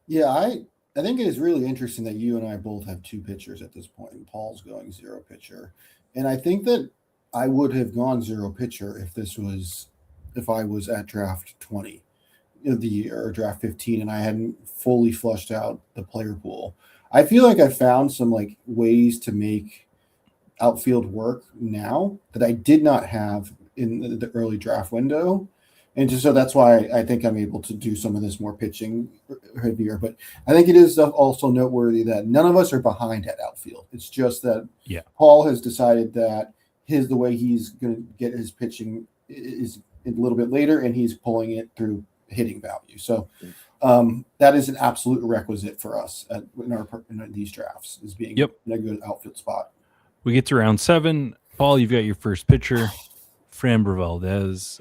Speaker 2: Yeah, I think it is really interesting that you and I both have 2 pitchers at this point, and Paul's going 0 pitcher. And I think that I would have gone 0 pitcher if I was at draft 20 of the year or draft 15 and I hadn't fully flushed out the player pool. I feel like I found some like ways to make outfield work now that I did not have in the early draft window. And just so that's why I think I'm able to do some of this more pitching heavier. But I think it is also noteworthy that none of us are behind at outfield. It's just that Paul has decided that the way he's going to get his pitching is a little bit later, and he's pulling it through hitting value. So that is an absolute requisite for us in these drafts, is being in a good outfield spot.
Speaker 1: We get to round 7. Paul, you've got your first pitcher, Framber Valdez.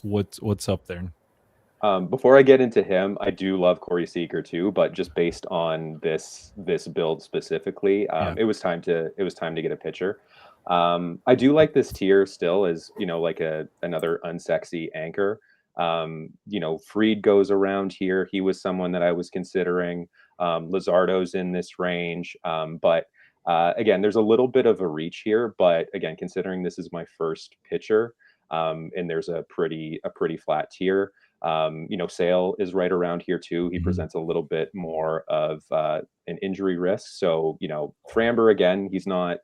Speaker 1: What's up there?
Speaker 3: Before I get into him, I do love Corey Seager too, but just based on this build specifically, it was time to get a pitcher. I do like this tier still as like another unsexy anchor. Fried goes around here. He was someone that I was considering. Luzardo's in this range, but again, there's a little bit of a reach here. But again, considering this is my first pitcher, and there's a pretty flat tier. Sale is right around here too. He presents a little bit more of an injury risk. So Framber, again, he's not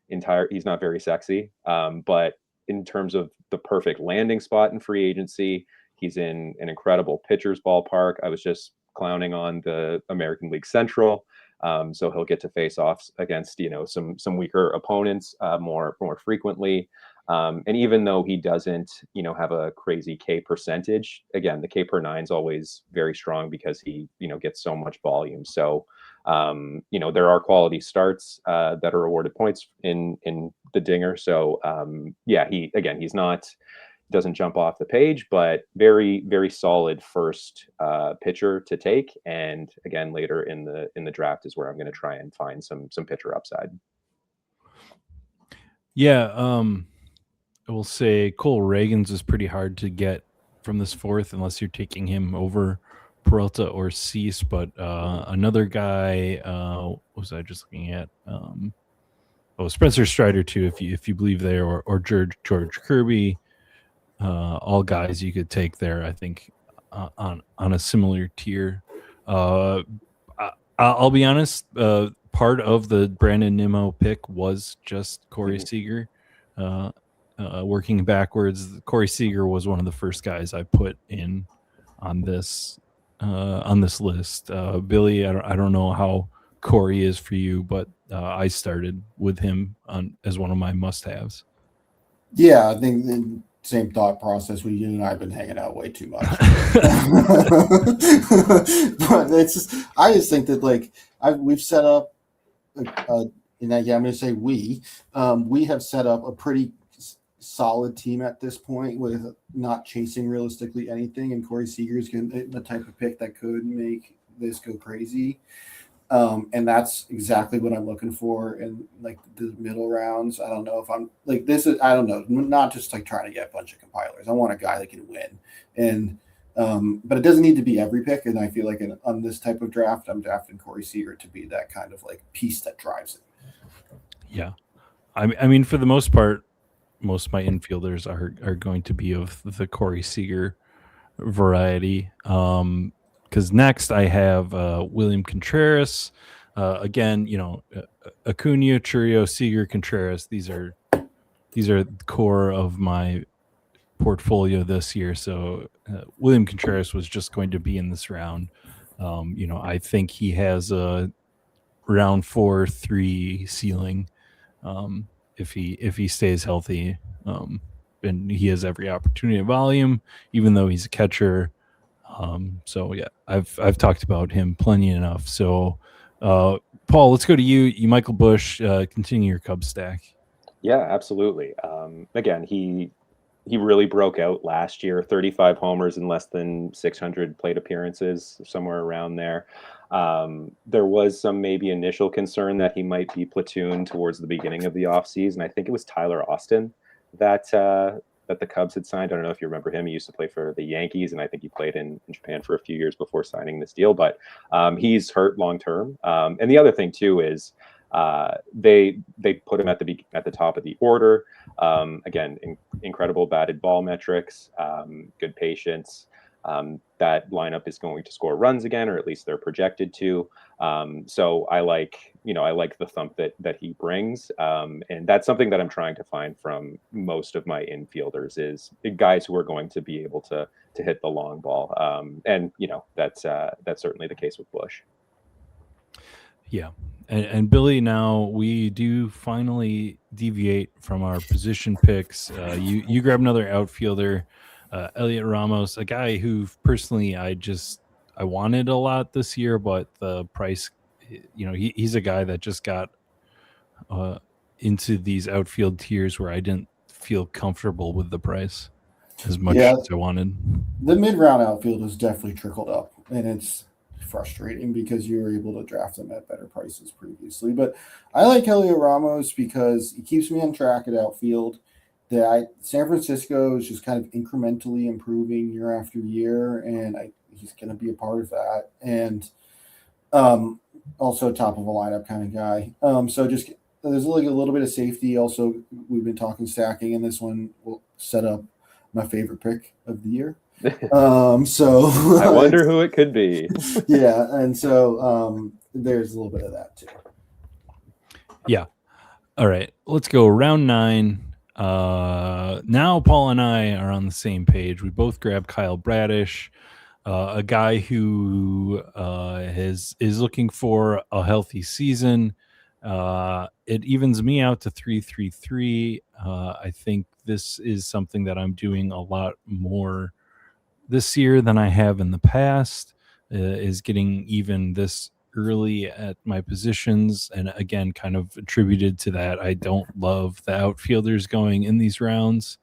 Speaker 3: very sexy, but in terms of the perfect landing spot in free agency, he's in an incredible pitcher's ballpark. I was just clowning on the American League Central, so he'll get to face off against some weaker opponents more frequently. And even though he doesn't have a crazy K percentage, again, the K per 9 is always very strong because he gets so much volume. So there are quality starts that are awarded points in the dinger. So he's not doesn't jump off the page, but very, very solid first pitcher to take. And again, later in the draft is where I'm going to try and find some pitcher upside.
Speaker 1: Yeah, I will say Cole Reagans is pretty hard to get from this 4th unless you're taking him over Peralta or Cease. But another guy, what was I just looking at? Spencer Strider too, if you believe there, or George Kirby. All guys you could take there, I think, on a similar tier. I'll be honest. Part of the Brandon Nimmo pick was just Corey Seager. Working backwards, Corey Seager was one of the first guys I put in on this list. Billy, I don't know how Corey is for you, but I started with him as one of my must-haves.
Speaker 2: Yeah, I think the same thought process. You and I have been hanging out way too much. But I just think that we've set up, I'm going to say we have set up a pretty solid team at this point with not chasing realistically anything, and Corey Seager is the type of pick that could make this go crazy. And that's exactly what I'm looking for in like the middle rounds. I don't know if I'm like this is I don't know, not just like trying to get a bunch of compilers. I want a guy that can win, and but it doesn't need to be every pick. And I feel like on this type of draft, I'm drafting Corey Seager to be that kind of like piece that drives it.
Speaker 1: Yeah, I mean, for the most part, most of my infielders are going to be of the Corey Seager variety. Because next I have William Contreras. Again, Acuna, Churio, Seager, Contreras. These are the core of my portfolio this year. So William Contreras was just going to be in this round. I think he has a round 4-3 ceiling if he stays healthy. And he has every opportunity of volume, even though he's a catcher. So yeah, I've talked about him plenty enough. So Paul, let's go to you. You Michael Busch, continue your Cubs stack.
Speaker 3: Yeah, absolutely. Again, he really broke out last year. 35 homers in less than 600 plate appearances, somewhere around there. There was some maybe initial concern that he might be platooned towards the beginning of the offseason. I think it was Tyler Austin that the Cubs had signed. I don't know if you remember him. He used to play for the Yankees, and I think he played in Japan for a few years before signing this deal. But he's hurt long term. And the other thing too is they put him at the top of the order. Again, incredible batted ball metrics, good patience. That lineup is going to score runs again, or at least they're projected to. So I like the thump that he brings, and that's something that I'm trying to find from most of my infielders is guys who are going to be able to hit the long ball. And that's certainly the case with Busch.
Speaker 1: Yeah. And Billy, now we do finally deviate from our position picks. You grab another outfielder, Elliot Ramos, a guy who personally I wanted a lot this year, but the price, he's a guy that just got into these outfield tiers where I didn't feel comfortable with the price as much as I wanted.
Speaker 2: The mid-round outfield has definitely trickled up, and it's frustrating because you were able to draft them at better prices previously. But I like Elio Ramos because he keeps me on track at outfield. San Francisco is just kind of incrementally improving year after year, and he's going to be a part of that. And also top of a lineup kind of guy. So just there's like a little bit of safety. Also, we've been talking stacking, and this one will set up my favorite pick of the year. So
Speaker 3: I wonder who it could be.
Speaker 2: Yeah, and so there's a little bit of that too.
Speaker 1: Yeah. All right, let's go round 9. Now Paul and I are on the same page. We both grabbed Kyle Bradish, a guy who is looking for a healthy season. It evens me out to 3.33. I think this is something that I'm doing a lot more this year than I have in the past, is getting even this early at my positions. And again, kind of attributed to that, I don't love the outfielders going in these rounds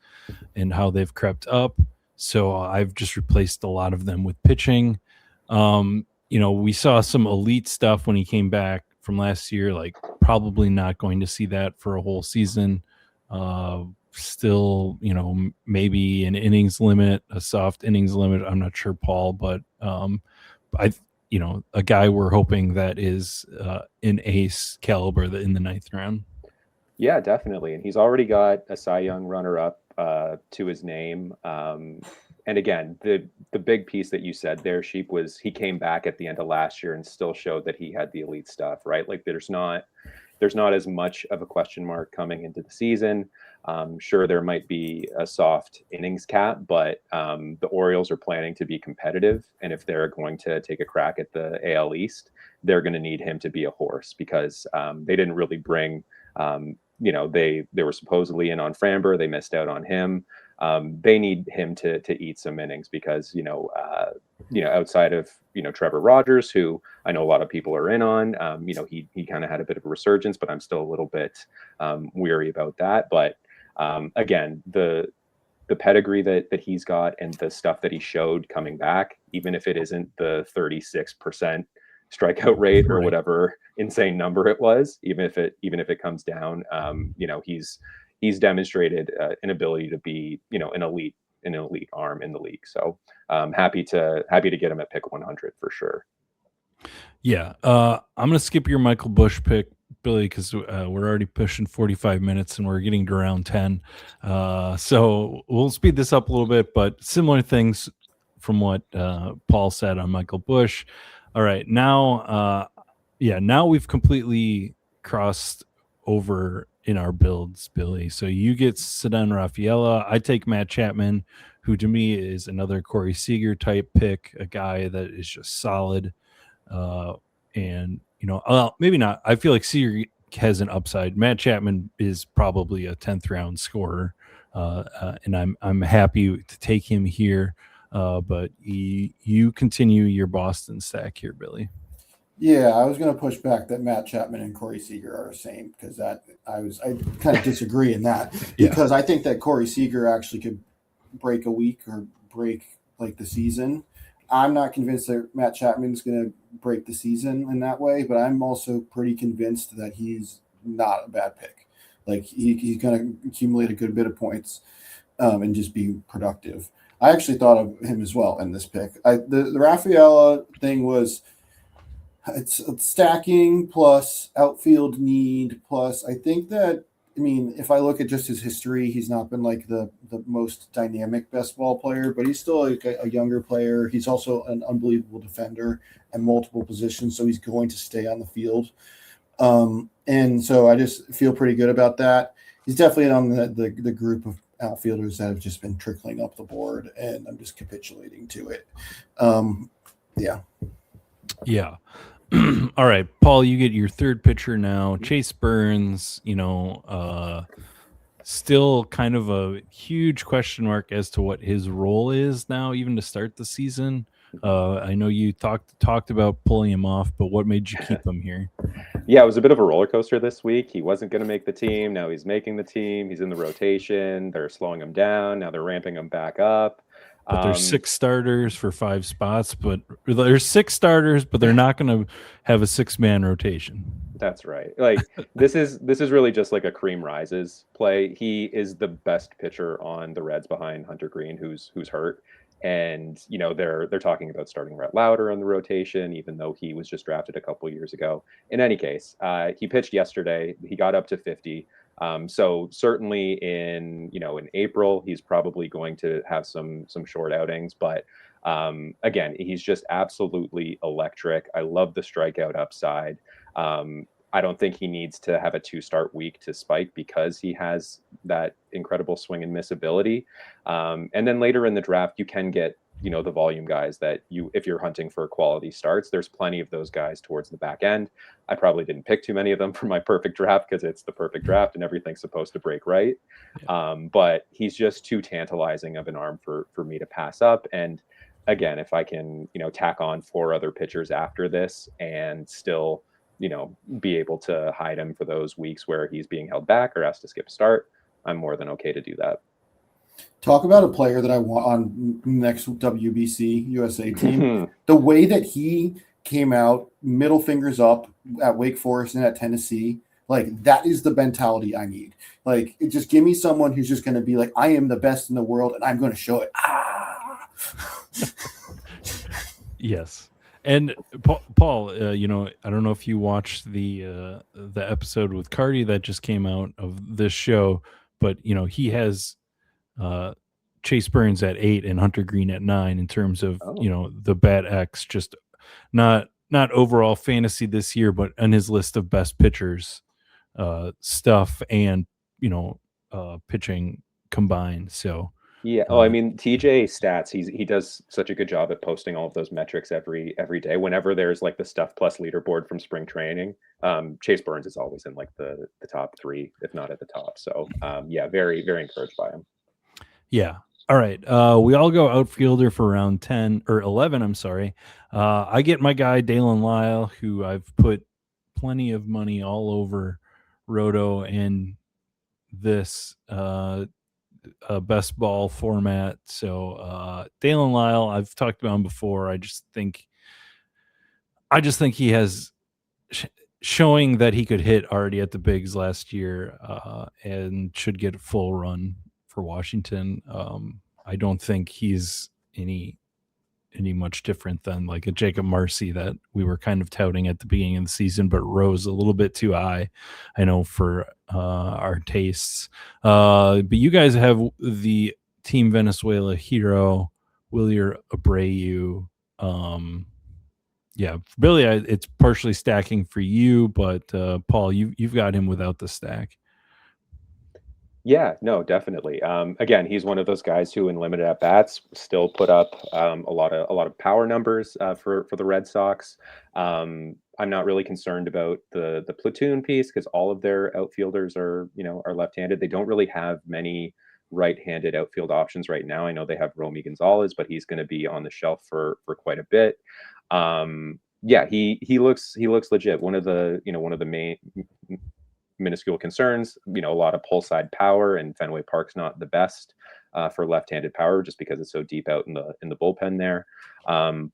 Speaker 1: and how they've crept up. So I've just replaced a lot of them with pitching. We saw some elite stuff when he came back from last year, like probably not going to see that for a whole season. Still, maybe an innings limit, a soft innings limit. I'm not sure, Paul, but a guy we're hoping that is an ace caliber in the 9th round.
Speaker 3: Yeah, definitely. And he's already got a Cy Young runner-up to his name. And again, the big piece that you said there, Sheep, was he came back at the end of last year and still showed that he had the elite stuff, right? Like there's not as much of a question mark coming into the season. Sure, there might be a soft innings cap, but the Orioles are planning to be competitive. And if they're going to take a crack at the AL East, they're going to need him to be a horse because they didn't really bring, they were supposedly in on Framber. They missed out on him. They need him to eat some innings because, outside of, Trevor Rogers, who I know a lot of people are in on, he kind of had a bit of a resurgence, but I'm still a little bit weary about that. But Again, the pedigree that he's got and the stuff that he showed coming back, even if it isn't the 36% strikeout rate or whatever insane number it was, even if it comes down, he's demonstrated an ability to be, an elite arm in the league. So happy to get him at pick 100 for sure.
Speaker 1: Yeah, I'm gonna skip your Michael Bush pick, Billy, because we're already pushing 45 minutes and we're getting to round 10. So we'll speed this up a little bit, but similar things from what Paul said on Michael Bush. All right, now we've completely crossed over in our builds, Billy. So you get Ceddanne Rafaela. I take Matt Chapman, who to me is another Corey Seager type pick, a guy that is just solid. And maybe not. I feel like Seager has an upside. Matt Chapman is probably a 10th round scorer, and I'm happy to take him here. But you continue your Boston stack here, Billy.
Speaker 2: Yeah, I was going to push back that Matt Chapman and Corey Seager are the same, because I kind of disagree in that, because I think that Corey Seager actually could break a week or break like the season. I'm not convinced that Matt Chapman's going to break the season in that way, but I'm also pretty convinced that he's not a bad pick. Like he's going to accumulate a good bit of points and just be productive. I actually thought of him as well in this pick. The Rafaela thing was it's stacking plus outfield need plus I think that, if I look at just his history, he's not been like the most dynamic best ball player, but he's still like a younger player. He's also an unbelievable defender at multiple positions, so he's going to stay on the field. And so I just feel pretty good about that. He's definitely on the group of outfielders that have just been trickling up the board, and I'm just capitulating to it.
Speaker 1: Yeah. All right, Paul, you get your third pitcher now. Chase Burns, still kind of a huge question mark as to what his role is now, even to start the season. I know you talked about pulling him off, but what made you keep him here?
Speaker 3: Yeah, it was a bit of a roller coaster this week. He wasn't going to make the team. Now he's making the team. He's in the rotation. They're slowing him down. Now they're ramping him back up.
Speaker 1: But there's 6 starters for 5 spots, but there's 6 starters, but they're not going to have a 6-man rotation.
Speaker 3: That's right. Like this is really just like a cream rises play. He is the best pitcher on the Reds behind Hunter Green, who's hurt. And they're talking about starting Rhett Lauder on the rotation, even though he was just drafted a couple years ago. In any case, he pitched yesterday. He got up to 50. So certainly in April, he's probably going to have some short outings, but again, he's just absolutely electric. I love the strikeout upside. I don't think he needs to have a 2-start week to spike because he has that incredible swing and miss ability. And then later in the draft, you can get the volume guys that if you're hunting for quality starts, there's plenty of those guys towards the back end. I probably didn't pick too many of them for my perfect draft because it's the perfect draft and everything's supposed to break right. Yeah. But he's just too tantalizing of an arm for me to pass up. And again, if I can, tack on 4 other pitchers after this and still, be able to hide him for those weeks where he's being held back or has to skip a start, I'm more than okay to do that.
Speaker 2: Talk about a player that I want on next WBC USA team. The way that he came out, middle fingers up at Wake Forest and at Tennessee, like that is the mentality I need. Like, just give me someone who's just going to be like, I am the best in the world and I'm going to show it.
Speaker 1: Yes. And Paul, I don't know if you watched the episode with Cardi that just came out of this show, but he has Chase Burns at 8 and Hunter Green at 9 in terms of the Bat X, just not overall fantasy this year, but on his list of best pitchers stuff and pitching combined. So.
Speaker 3: Yeah. Oh, I mean, TJ stats, he does such a good job at posting all of those metrics every day. Whenever there's like the stuff plus leaderboard from spring training, Chase Burns is always in like the top 3, if not at the top. So yeah, very, very encouraged by him.
Speaker 1: Yeah. All right. We all go outfielder for round 10 or 11. I'm sorry. I get my guy, Dalen Lyle, who I've put plenty of money all over Roto, and this best ball format. So Dalen Lyle, I've talked about him before. I just think he has showing that he could hit already at the bigs last year, and should get a full run for Washington. I don't think he's any much different than like a Jacob Marcy that we were kind of touting at the beginning of the season, but rose a little bit too high, I know, for our tastes. But you guys have the Team Venezuela hero, Willier Abreu. Yeah, Billy, it's partially stacking for you, but Paul, you've got him without the stack.
Speaker 3: Yeah, no, definitely. Again, he's one of those guys who, in limited at bats, still put up a lot of power numbers for the Red Sox. I'm not really concerned about the platoon piece because all of their outfielders are left-handed. They don't really have many right-handed outfield options right now. I know they have Romy Gonzalez, but he's going to be on the shelf for quite a bit. Yeah, he looks legit. One of the main minuscule concerns. A lot of pull side power, and Fenway Park's not the best for left-handed power just because it's so deep out in the bullpen there.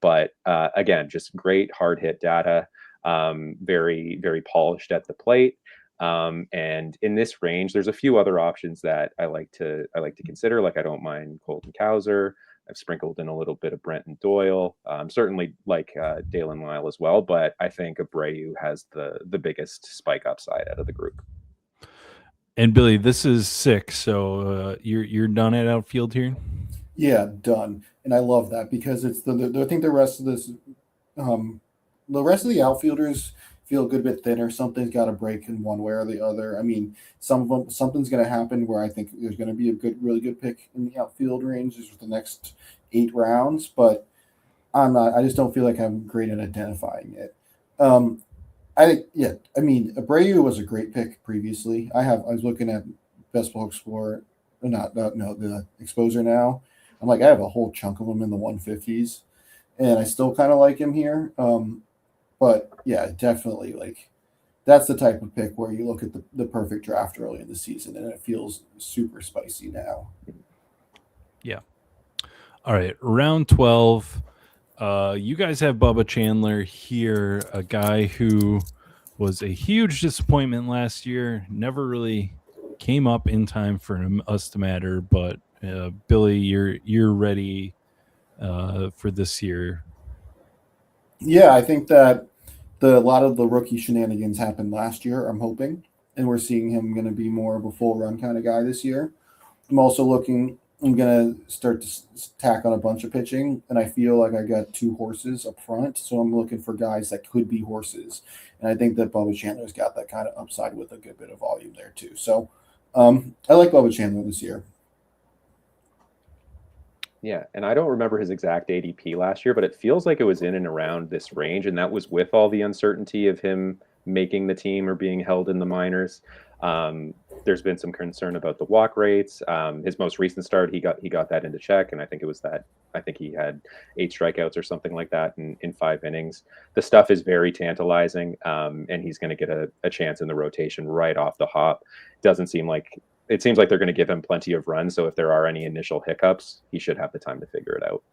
Speaker 3: But again, just great hard hit data. Very very polished at the plate. And in this range, there's a few other options that I like to consider. Like I don't mind Colton Cowser. I've sprinkled in a little bit of Brenton Doyle. Certainly like Dalen Lyle as well, but I think Abreu has the biggest spike upside out of the group.
Speaker 1: And Billy, this is 6, so you're done at outfield here.
Speaker 2: Yeah, done. And I love that because it's I think the rest of this, the rest of the outfielders feel a good bit thinner. Something's got to break in one way or the other. I mean, some of them, something's going to happen where I think there's going to be a really good pick in the outfield ranges for the next 8 rounds. But I'm not. I just don't feel like I'm great at identifying it. I think, yeah. I mean, Abreu was a great pick previously. I was looking at Best Ball Explorer, not no the Exposer now. I'm like, I have a whole chunk of them in the 150s, and I still kind of like him here. But yeah, definitely like that's the type of pick where you look at the perfect draft early in the season, and it feels super spicy now.
Speaker 1: Yeah. All right, round 12. You guys have Bubba Chandler here, a guy who was a huge disappointment last year. Never really came up in time for us to matter. But Billy, you're ready for this year.
Speaker 2: Yeah, I think that a lot of the rookie shenanigans happened last year. I'm hoping, and we're seeing him going to be more of a full run kind of guy this year. I'm also looking. I'm gonna start to tack on a bunch of pitching, and I feel like I got 2 horses up front, so I'm looking for guys that could be horses, and I think that Bubba Chandler's got that kind of upside with a good bit of volume there too. So I like Bubba Chandler this year.
Speaker 3: Yeah, and I don't remember his exact ADP last year, but it feels like it was in and around this range, and that was with all the uncertainty of him making the team or being held in the minors. Um, there's been some concern about the walk rates. His most recent start, he got that into check, and I think it was that I think he had 8 strikeouts or something like that in 5 innings. The stuff is very tantalizing, and he's going to get a chance in the rotation right off the hop. Doesn't seem like it seems like they're going to give him plenty of runs. So if there are any initial hiccups, he should have the time to figure it out.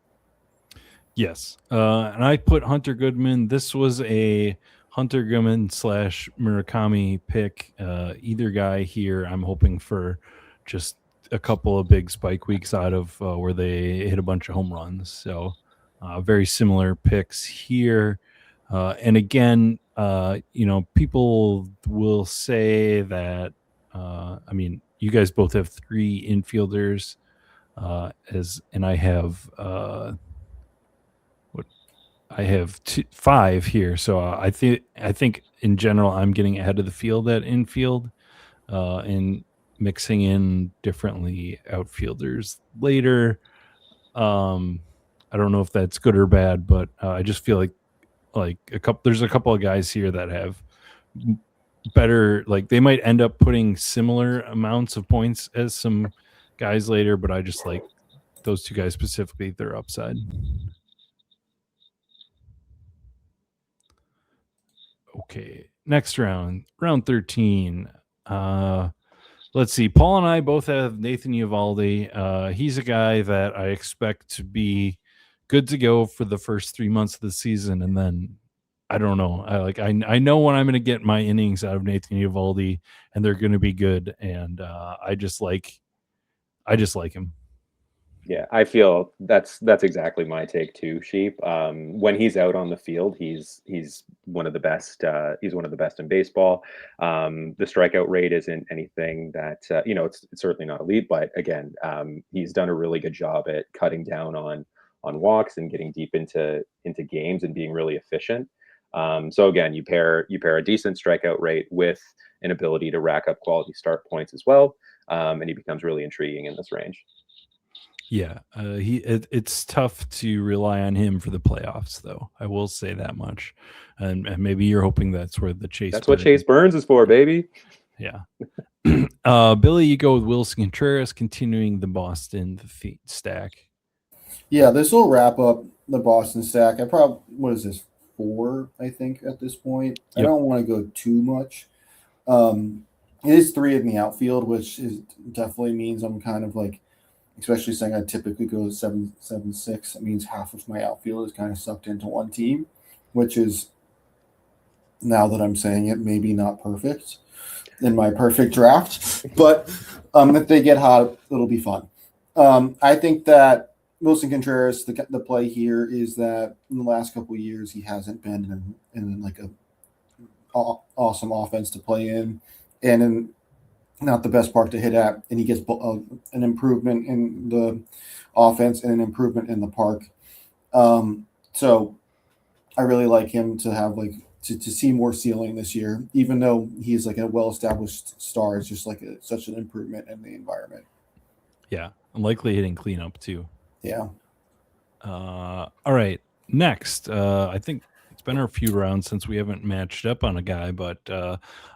Speaker 1: Yes. And I put Hunter Goodman. This was a Hunter Goodman / Murakami pick. Either guy here, I'm hoping for just a couple of big spike weeks out of where they hit a bunch of home runs. So very similar picks here. And again, people will say that, I mean, you guys both have 3 infielders, and I have I have 5 here. So I think in general I'm getting ahead of the field at infield, and mixing in differently outfielders later. I don't know if that's good or bad, but I just feel like there's a couple of guys here that have better, like they might end up putting similar amounts of points as some guys later, but I just like those 2 guys specifically, their upside. Okay, next round 13. let's see. Paul and I both have Nathan Eovaldi. He's a guy that I expect to be good to go for the first 3 months of the season, and then I don't know. I know when I'm going to get my innings out of Nathan Eovaldi, and they're going to be good. And I just like him.
Speaker 3: Yeah, I feel that's exactly my take too, Sheep. When he's out on the field, he's one of the best. He's one of the best in baseball. The strikeout rate isn't anything that it's certainly not elite, but again, he's done a really good job at cutting down on walks and getting deep into games and being really efficient. So again, you pair a decent strikeout rate with an ability to rack up quality start points as well, and he becomes really intriguing in this range.
Speaker 1: Yeah, it's tough to rely on him for the playoffs, though. I will say that much, and maybe you're hoping that's where the Chase.
Speaker 3: That's what Chase Burns is for, baby.
Speaker 1: Yeah. Billy, you go with Wilson Contreras, continuing the Boston stack.
Speaker 2: Yeah, this will wrap up the Boston stack. I probably, what is this, 4, I think, at this point. I
Speaker 1: Yep.
Speaker 2: don't want to go too much. It is 3 in the outfield, which definitely means I'm kind of like, especially saying I typically go 7-7-6. It means half of my outfield is kind of sucked into one team, which is, now that I'm saying it, maybe not perfect in my perfect draft. But if they get hot, it'll be fun. I think that Wilson Contreras, the play here is that in the last couple of years, he hasn't been in like a awesome offense to play in, and in not the best park to hit at, and he gets an improvement in the offense and an improvement in the park. So I really like him to have to see more ceiling this year, even though he's like a well-established star. It's just like such an improvement in the environment.
Speaker 1: Yeah, and likely hitting cleanup too.
Speaker 2: Yeah.
Speaker 1: All right. Next, I think it's been a few rounds since we haven't matched up on a guy, but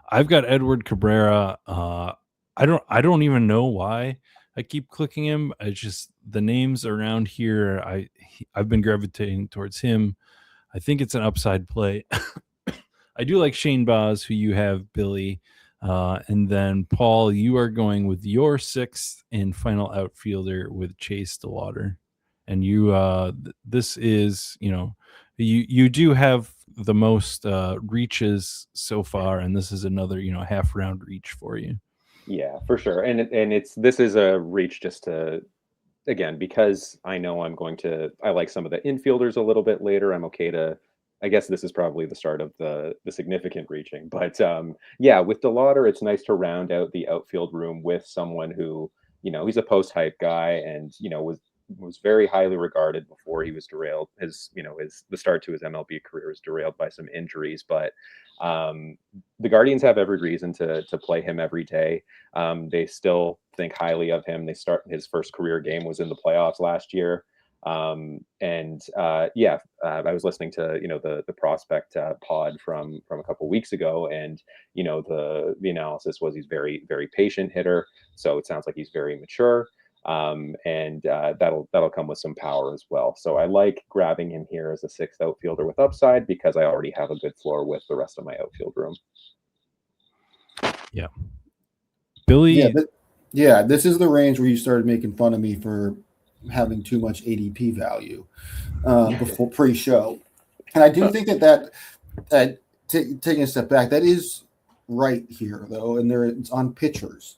Speaker 1: I've got Edward Cabrera. I don't even know why I keep clicking him. I just, the names around here, I've been gravitating towards him. I think it's an upside play. I do like Shane Baz, who you have, Billy. And then Paul, you are going with your 6th and final outfielder with Chase DeLauder. And you, this is, you do have the most reaches so far, and this is another, half round reach for you.
Speaker 3: Yeah, for sure. And this is a reach just to, again, because I know I like some of the infielders a little bit later. I'm okay to, I guess this is probably the start of the significant reaching. But yeah, with DeLauder, it's nice to round out the outfield room with someone who, he's a post hype guy and, was very highly regarded before he was derailed. The start to his MLB career was derailed by some injuries, but the Guardians have every reason to play him every day. They still think highly of him. His first career game was in the playoffs last year. I was listening to the prospect pod from a couple weeks ago, and the analysis was he's very, very patient hitter. So it sounds like he's very mature. That'll come with some power as well. So I like grabbing him here as a 6th outfielder with upside because I already have a good floor with the rest of my outfield room.
Speaker 1: Yeah, Billy.
Speaker 2: This is the range where you started making fun of me for having too much ADP value before pre-show, and I do think that taking a step back, that is right here though, and it's on pitchers.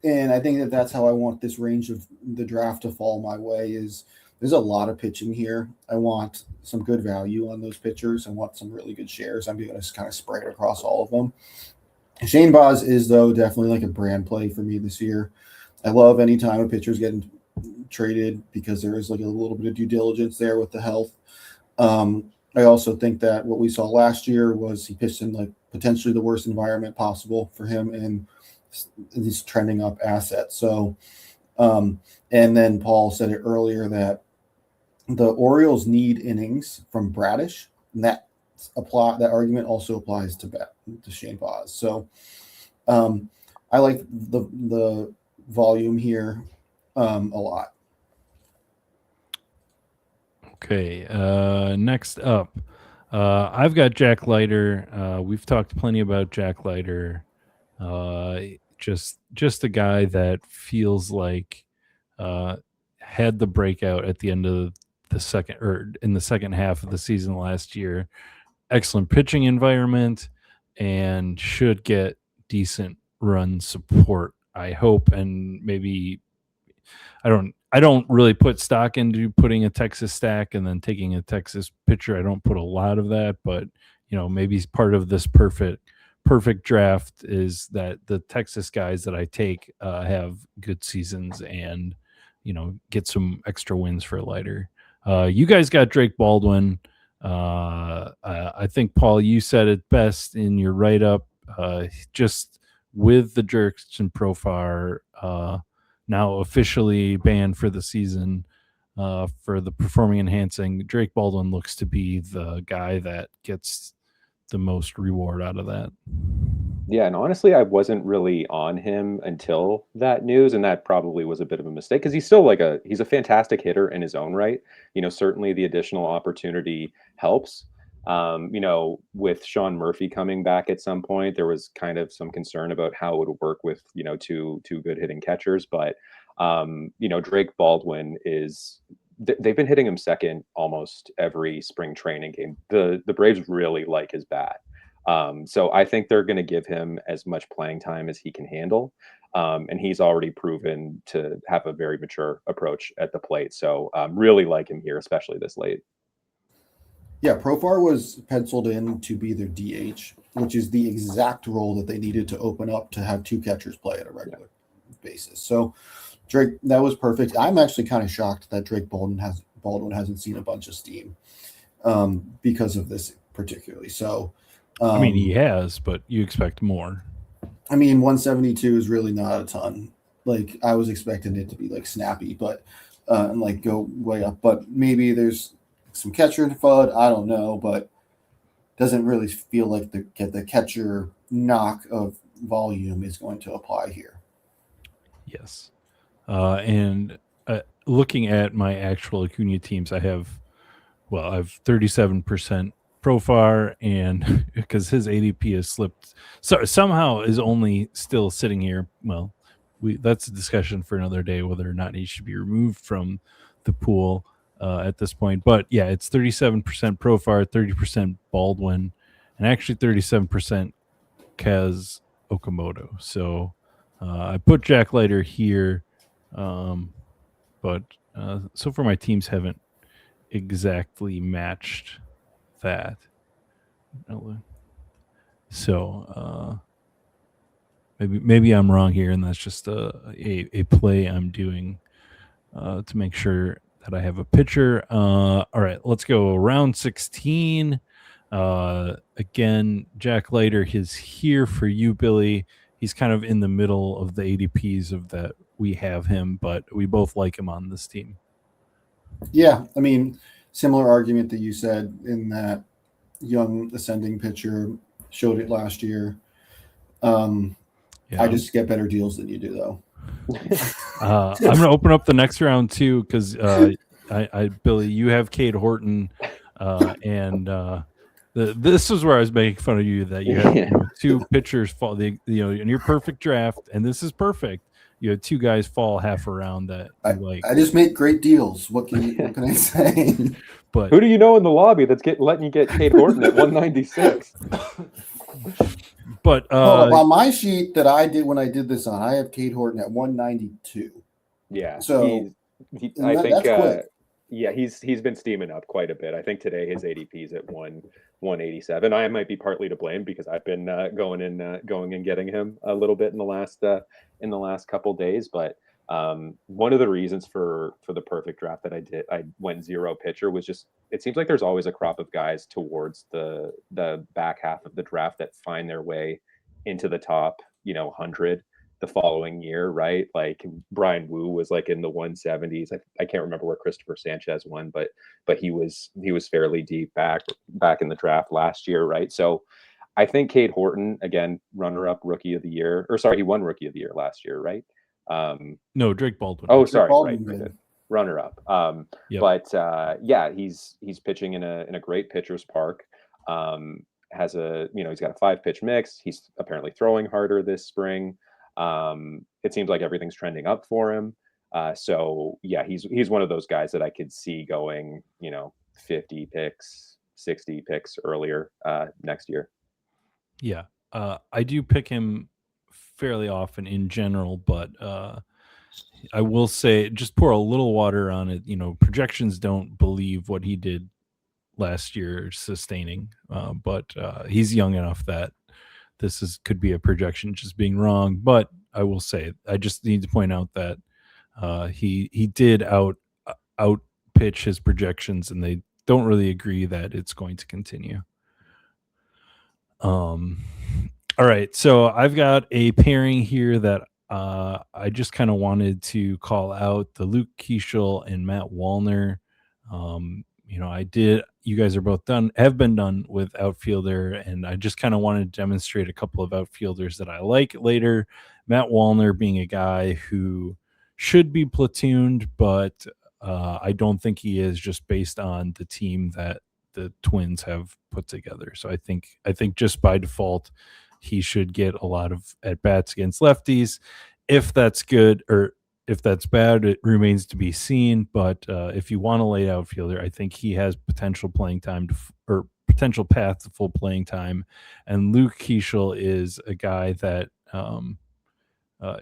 Speaker 2: And I think that that's how I want this range of the draft to fall my way. Is there's a lot of pitching here. I want some good value on those pitchers. I want some really good shares. I'm going to kind of spread across all of them. Shane Baz is, though, definitely like a brand play for me this year. I love any time a pitcher's getting traded because there is like a little bit of due diligence there with the health. I also think that what we saw last year was he pitched in like potentially the worst environment possible for him, and these trending up assets. So, and then Paul said it earlier that the Orioles need innings from Bradish, and that argument also applies to Shane Baz. So, I like the volume here a lot.
Speaker 1: Okay, next up, I've got Jack Leiter. We've talked plenty about Jack Leiter. just a guy that feels like had the breakout at the end of the second or in the second half of the season last year. Excellent pitching environment and should get decent run support, I hope. And maybe I don't really put stock into putting a Texas stack and then taking a Texas pitcher. I don't put a lot of that, but maybe part of this perfect draft is that the Texas guys that I take have good seasons and get some extra wins for Leiter. You guys got Drake Baldwin. I think, Paul, you said it best in your write up. Just with the Jerkson profile now officially banned for the season for the performing enhancing, Drake Baldwin looks to be the guy that gets the most reward out of that.
Speaker 3: Yeah, and honestly, I wasn't really on him until that news, and that probably was a bit of a mistake because he's still he's a fantastic hitter in his own right. Certainly the additional opportunity helps. With Sean Murphy coming back at some point, there was kind of some concern about how it would work with two good hitting catchers, but Drake Baldwin they've been hitting him second almost every spring training game. The Braves really like his bat. So I think they're going to give him as much playing time as he can handle. And he's already proven to have a very mature approach at the plate. So really like him here, especially this late.
Speaker 2: Yeah, Profar was penciled in to be their DH, which is the exact role that they needed to open up to have two catchers play at a regular basis. So Drake, that was perfect. I'm actually kind of shocked that Drake Baldwin hasn't seen a bunch of steam because of this particularly. So
Speaker 1: I mean, he has, but you expect more.
Speaker 2: I mean, 172 is really not a ton. Like I was expecting it to be like snappy, but and like go way up. But maybe there's some catcher FUD. I don't know, but doesn't really feel like the catcher knock of volume is going to apply here.
Speaker 1: Yes, and looking at my actual Acuna teams, I have 37% Profar, and because his ADP has slipped, so somehow is only still sitting here. Well, that's a discussion for another day whether or not he should be removed from the pool at this point. But yeah, it's 37% Profar, 30% Baldwin, and actually 37% Kaz Okamoto. So I put Jack Leiter here, but so far my teams haven't exactly matched that. So maybe I'm wrong here, and that's just a play I'm doing to make sure that I have a pitcher. All right, let's go round 16. Again, Jack Leiter is here for you, Billy. He's kind of in the middle of the ADPs of that we have him, but we both like him on this team. Yeah,
Speaker 2: I mean, similar argument that you said in that young ascending pitcher showed it last year. I just get better deals than you do, though.
Speaker 1: I'm going to open up the next round too because Billy, you have Cade Horton, and this is where I was making fun of you that you had two pitchers fall. In your perfect draft, and this is perfect. You had two guys fall half a round that
Speaker 2: I just make great deals. What can I say?
Speaker 3: But who do you know in the lobby that's letting you get Cade Horton at 196?
Speaker 1: But
Speaker 2: on my sheet that I did when I did this I have Cade Horton at 192.
Speaker 3: Yeah.
Speaker 2: So
Speaker 3: I think he's been steaming up quite a bit. I think today his ADP is at 187. I might be partly to blame because I've been going and getting him a little bit in the last couple days. But one of the reasons for the perfect draft that I went zero pitcher was just it seems like there's always a crop of guys towards the back half of the draft that find their way into the top 100 the following year, right? Like Brian Wu was like in the 170s. I can't remember where Christopher Sanchez won, but he was fairly deep back in the draft last year, right? So I think Cade Horton, again, runner-up rookie of the year, or sorry, he won rookie of the year last year, right?
Speaker 1: No, Drake Baldwin.
Speaker 3: Oh,
Speaker 2: Drake
Speaker 3: sorry,
Speaker 2: Baldwin,
Speaker 3: right. Runner-up.
Speaker 1: Yep.
Speaker 3: But he's pitching in a great pitcher's park. Has he's got a 5-pitch mix. He's apparently throwing harder this spring. It seems like everything's trending up for him. So yeah, he's one of those guys that I could see going, 50 picks, 60 picks earlier next year.
Speaker 1: Yeah. I do pick him fairly often in general, but I will say just pour a little water on it. Projections don't believe what he did last year sustaining, but he's young enough that could be a projection just being wrong. But I will say, I just need to point out that he did out pitch his projections, and they don't really agree that it's going to continue. All right, so I've got a pairing here that I just kind of wanted to call out: the Luke Keeschel and Matt Wallner. You guys are both have been done with outfielder, and I just kind of wanted to demonstrate a couple of outfielders that I like later. Matt Wallner being a guy who should be platooned, but I don't think he is, just based on the team that the Twins have put together. So I think just by default, he should get a lot of at bats against lefties. If that's good or if that's bad, it remains to be seen. But if you want to lay outfielder, I think he has potential playing time or potential path to full playing time. And Luke Keeschel is a guy that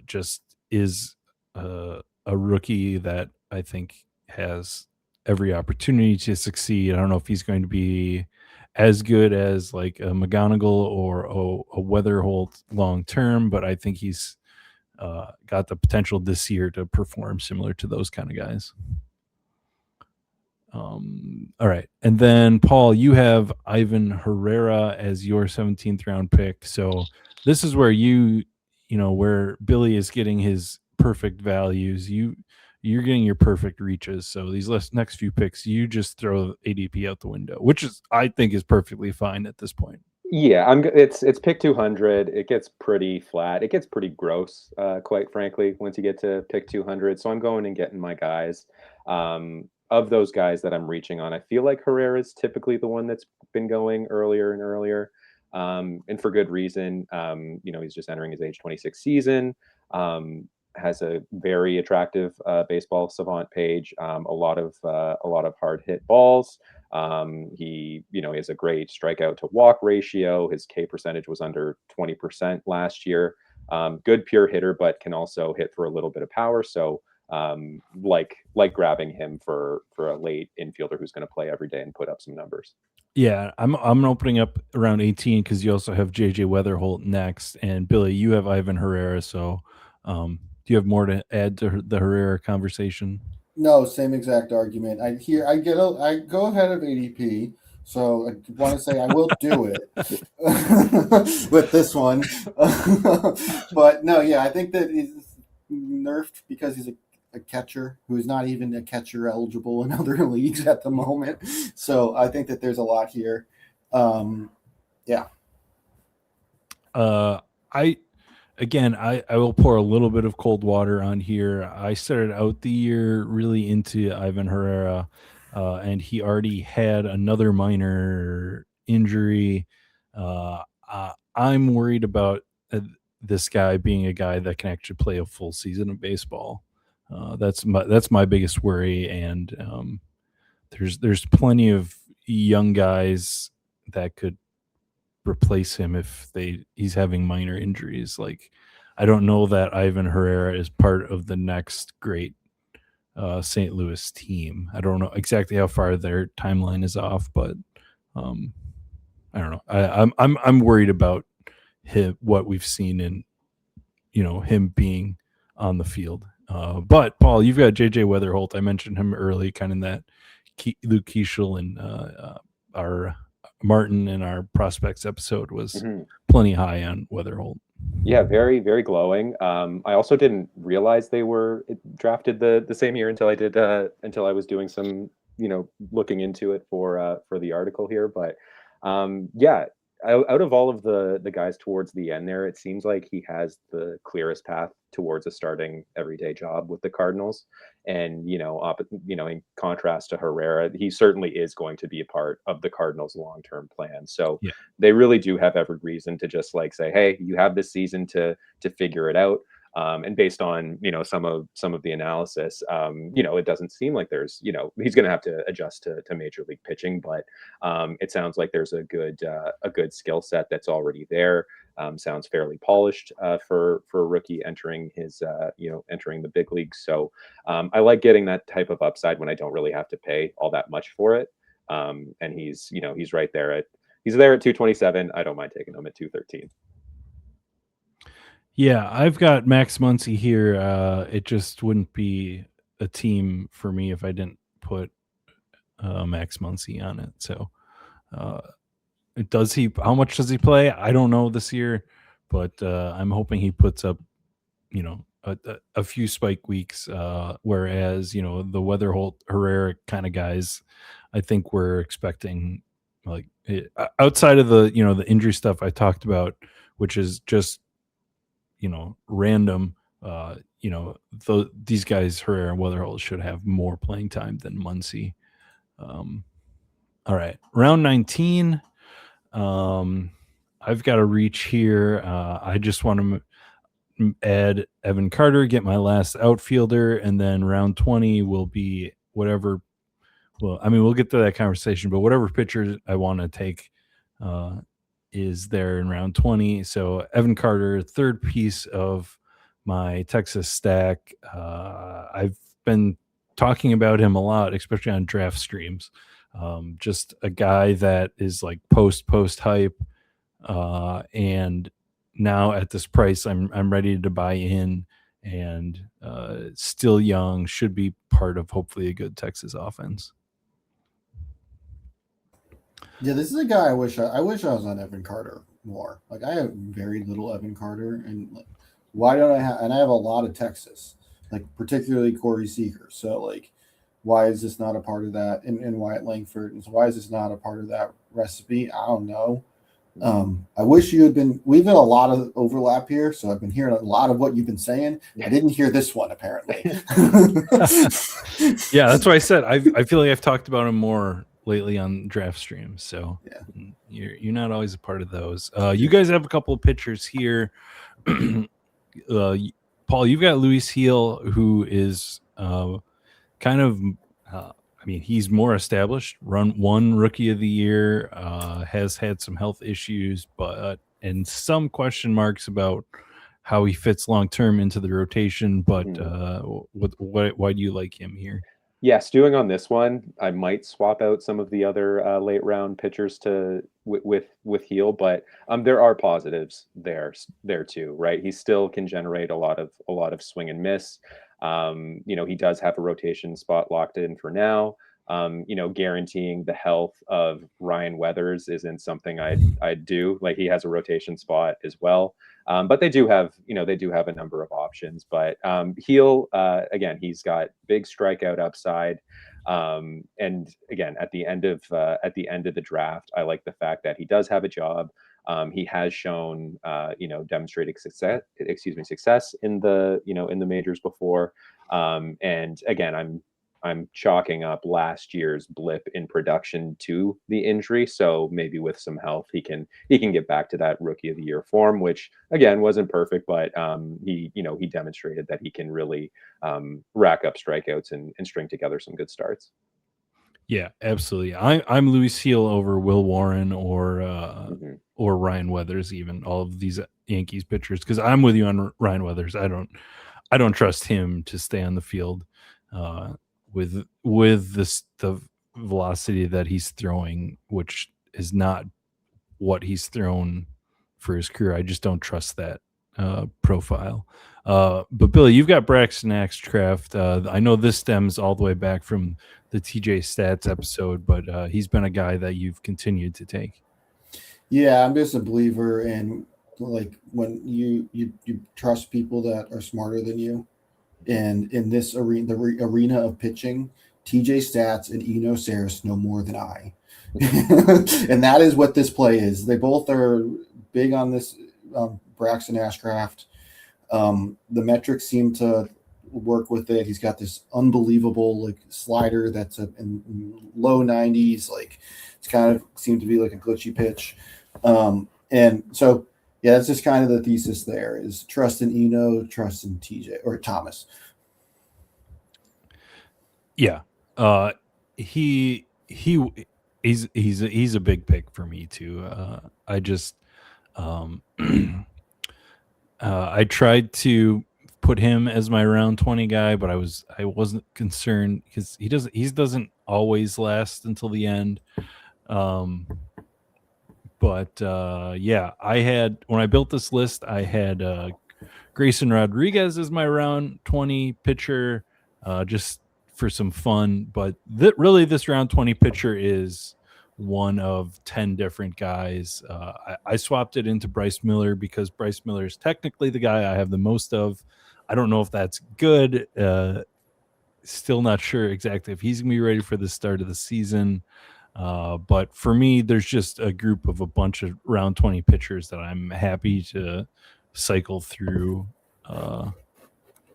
Speaker 1: just is a rookie that I think has every opportunity to succeed. I don't know if he's going to be as good as like a McGonigal or a Weatherholt long term, but I think he's got the potential this year to perform similar to those kind of guys. All right. And then, Paul, you have Ivan Herrera as your 17th round pick. So this is where where Billy is getting his perfect values. You're getting your perfect reaches. So these next few picks, you just throw ADP out the window, which I think is perfectly fine at this point.
Speaker 3: Yeah, it's pick 200. It gets pretty flat. It gets pretty gross, quite frankly, once you get to pick 200. So I'm going and getting my guys. Of those guys that I'm reaching on, I feel like Herrera is typically the one that's been going earlier and earlier, and for good reason. He's just entering his age 26 season. Has a very attractive baseball savant page. A lot of hard hit balls. He has a great strikeout to walk ratio. His K percentage was under 20% last year. Good pure hitter, but can also hit for a little bit of power. So like grabbing him for a late infielder who's going to play every day and put up some numbers.
Speaker 1: Yeah, I'm opening up around 18 because you also have JJ Weatherholt next, and Billy, you have Ivan Herrera. So do you have more to add to the Herrera conversation?
Speaker 2: No, same exact argument. I go ahead of ADP, so I want to say I will do it with this one. But no, yeah, I think that he's nerfed because he's a catcher who is not even a catcher eligible in other leagues at the moment. So I think that there's a lot here. Yeah.
Speaker 1: I will pour a little bit of cold water on here. I started out the year really into Ivan Herrera, and he already had another minor injury. I'm worried about this guy being a guy that can actually play a full season of baseball. That's my biggest worry, and there's plenty of young guys that could replace him if he's having minor injuries. Like, I don't know that Ivan Herrera is part of the next great St. Louis team. I don't know exactly how far their timeline is off, but I don't know. I'm worried about what we've seen in him being on the field. But Paul, you've got JJ Weatherholt. I mentioned him early, kind of in that Luke Keeschel and our Martin in our prospects episode was plenty high on Weatherholt.
Speaker 3: Yeah, very, very glowing. I also didn't realize they were drafted the same year until I was doing some, looking into it for the article here. But yeah, out of all of the guys towards the end there, it seems like he has the clearest path towards a starting everyday job with the Cardinals. And in contrast to Herrera, he certainly is going to be a part of the Cardinals' long-term plan. So
Speaker 1: Yeah.
Speaker 3: they really do have every reason to just like say, hey, you have this season to figure it out. And based on some of the analysis, it doesn't seem like there's he's going to have to adjust to major league pitching, but it sounds like there's a good skill set that's already there. Sounds fairly polished for a rookie entering entering the big leagues. So I like getting that type of upside when I don't really have to pay all that much for it. And he's right there he's there at 227. I don't mind taking him at 213.
Speaker 1: Yeah, I've got Max Muncy here. It just wouldn't be a team for me if I didn't put Max Muncy on it. So, how much does he play? I don't know this year, but I'm hoping he puts up, a few spike weeks. Whereas, the Weather Herrera kind of guys, I think we're expecting outside of the injury stuff I talked about, which is just random. These guys, Herrera and Weatherholt, should have more playing time than Muncy. All right, round 19. I've got a reach here. I just want to add Evan Carter, get my last outfielder, and then round 20 will be whatever. Well, I mean, we'll get to that conversation, but whatever pitcher I want to take is there in round 20. So Evan Carter, third piece of my Texas stack. I've been talking about him a lot, especially on draft streams. Just a guy that is like post hype. And now at this price, I'm ready to buy in, and still young, should be part of hopefully a good Texas offense.
Speaker 2: Yeah, this is a guy I wish I was on Evan Carter more. Like I have very little Evan Carter, and like, why don't I have? And I have a lot of Texas, like particularly Corey Seager. So like, why is this not a part of that? And Wyatt Langford, and so why is this not a part of that recipe? I don't know. I wish you had been. We've had a lot of overlap here, so I've been hearing a lot of what you've been saying. I didn't hear this one apparently.
Speaker 1: Yeah, that's why I said I feel like I've talked about him more lately on draft streams. So
Speaker 2: yeah,
Speaker 1: you're not always a part of those. You guys have a couple of pitchers here. Paul, you've got Luis Heel, who is kind of. He's more established. One rookie of the year, has had some health issues, and some question marks about how he fits long term into the rotation. But why do you like him here?
Speaker 3: Yeah, stewing on this one, I might swap out some of the other late round pitchers with Heel, but there are positives there too, right? He still can generate a lot of swing and miss. He does have a rotation spot locked in for now. Guaranteeing the health of Ryan Weathers isn't something I'd do. Like he has a rotation spot as well. But they do have a number of options. But Heel, again, he's got big strikeout upside. And again, at the end of the draft, I like the fact that he does have a job. He has shown, demonstrated success in the majors before. And again, I'm chalking up last year's blip in production to the injury. So maybe with some health, he can get back to that rookie of the year form, which again wasn't perfect, but he demonstrated that he can really rack up strikeouts and string together some good starts.
Speaker 1: Yeah, absolutely. I'm Luis Heel over Will Warren or Ryan Weathers, even all of these Yankees pitchers, because I'm with you on Ryan Weathers. I don't trust him to stay on the field with the velocity that he's throwing, which is not what he's thrown for his career. I just don't trust that profile. But Billy, you've got Braxton Axcraft. I know this stems all the way back from the TJ Stats episode, but he's been a guy that you've continued to take.
Speaker 2: Yeah, I'm just a believer in like when you trust people that are smarter than you. And in this arena, the arena of pitching, TJ Stats and Eno Saris know more than I. And that is what this play is. They both are big on this Braxton Ashcraft. The metrics seem to work with it. He's got this unbelievable like slider that's in low 90s. Like it's kind of seemed to be like a glitchy pitch. And so yeah, that's just kind of the thesis there is trust in Eno, trust in TJ or Thomas.
Speaker 1: Yeah. He's a big pick for me too. I just I tried to put him as my round 20 guy, but I wasn't concerned because he doesn't always last until the end. But yeah, when I built this list, I had Grayson Rodriguez as my round 20 pitcher, just for some fun. But really, this round 20 pitcher is one of 10 different guys. I swapped it into Bryce Miller because Bryce Miller is technically the guy I have the most of. I don't know if that's good. Still not sure exactly if he's going to be ready for the start of the season. But for me, there's just a group of a bunch of round 20 pitchers that I'm happy to cycle through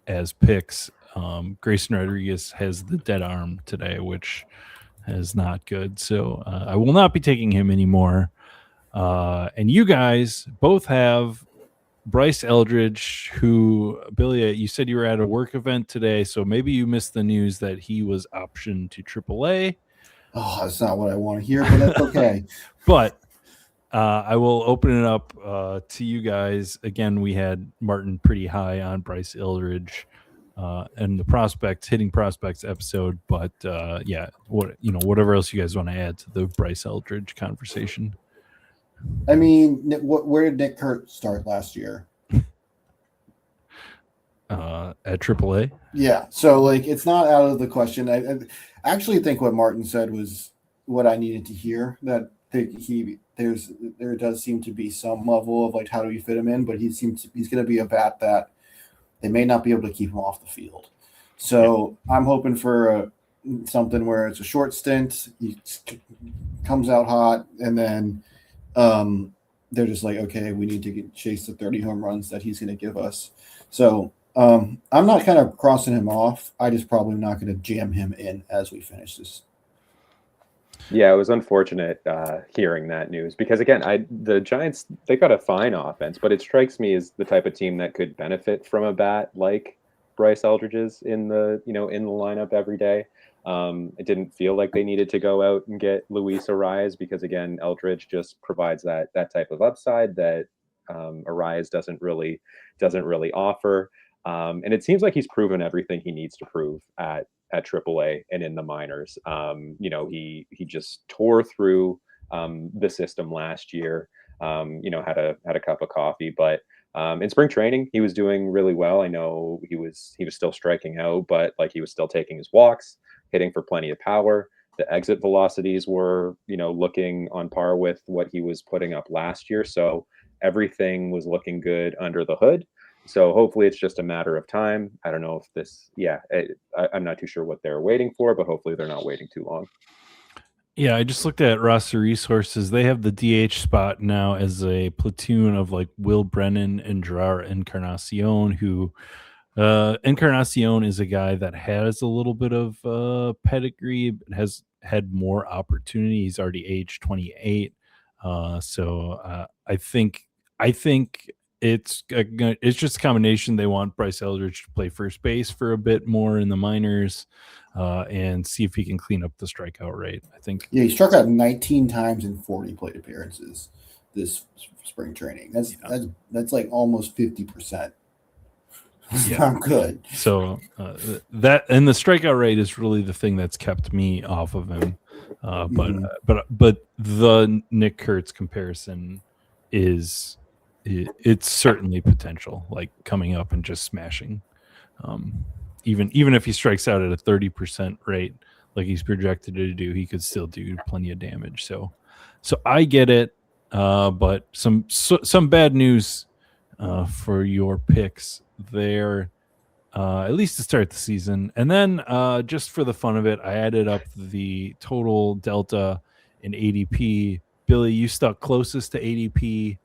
Speaker 1: as picks. Grayson Rodriguez has the dead arm today, which is not good. So I will not be taking him anymore. And you guys both have Bryce Eldridge, who, Billy, you said you were at a work event today, so maybe you missed the news that he was optioned to AAA.
Speaker 2: Oh, that's not what I want to hear, but that's okay.
Speaker 1: But I will open it up to you guys. Again, we had Martin pretty high on Bryce Eldridge and the hitting prospects episode. But yeah, whatever else you guys want to add to the Bryce Eldridge conversation.
Speaker 2: I mean, where did Nick Kurt start last year?
Speaker 1: At AAA? Yeah.
Speaker 2: So, like, it's not out of the question. I actually think what Martin said was what I needed to hear. That there does seem to be some level of like how do we fit him in, but he's going to be a bat that they may not be able to keep him off the field. So I'm hoping for something where it's a short stint. He comes out hot, and then they're just like, okay, we need to chase the 30 home runs that he's going to give us. So I'm not kind of crossing him off. I just probably not going to jam him in as we finish this.
Speaker 3: Yeah, it was unfortunate hearing that news because again, the Giants, they got a fine offense, but it strikes me as the type of team that could benefit from a bat like Bryce Eldridge's in the lineup every day. It didn't feel like they needed to go out and get Luis Arias because again, Eldridge just provides that type of upside that Arias doesn't really offer. And it seems like he's proven everything he needs to prove at AAA and in the minors. He just tore through the system last year. Had a cup of coffee, but in spring training he was doing really well. I know he was still striking out, but like he was still taking his walks, hitting for plenty of power. The exit velocities were, looking on par with what he was putting up last year. So everything was looking good under the hood. So hopefully it's just a matter of time. I don't know if I'm not too sure what they're waiting for, but hopefully they're not waiting too long.
Speaker 1: Yeah, I just looked at roster resources. They have the DH spot now as a platoon of like Will Brennan and Gerard Encarnacion, who Encarnacion is a guy that has a little bit of pedigree, has had more opportunity. He's already age 28. So I think it's just a combination. They want Bryce Eldridge to play first base for a bit more in the minors and see if he can clean up the strikeout rate. I think.
Speaker 2: Yeah, he struck out 19 times in 40 plate appearances this spring training. That's like almost 50%.
Speaker 1: Yeah,
Speaker 2: not good.
Speaker 1: So that and the strikeout rate is really the thing that's kept me off of him. But the Nick Kurtz comparison is. It's certainly potential, like coming up and just smashing. Even if he strikes out at a 30% rate, like he's projected to do, he could still do plenty of damage. So I get it, but some bad news for your picks there, at least to start the season. And then just for the fun of it, I added up the total delta in ADP. Billy, you stuck closest to ADP.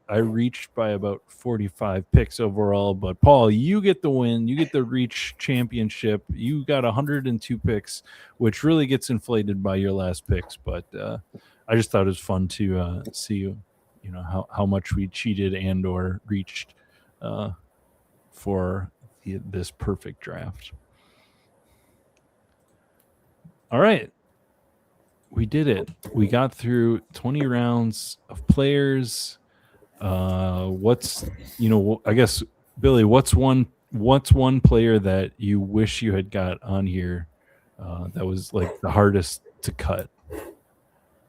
Speaker 1: I reached by about 45 picks overall, but Paul, you get the win. You get the reach championship. You got 102 picks, which really gets inflated by your last picks. But I just thought it was fun to see, how much we cheated and or reached for this perfect draft. All right. We did it. We got through 20 rounds of players. I guess, Billy, what's one player that you wish you had got on here that was like the hardest to cut?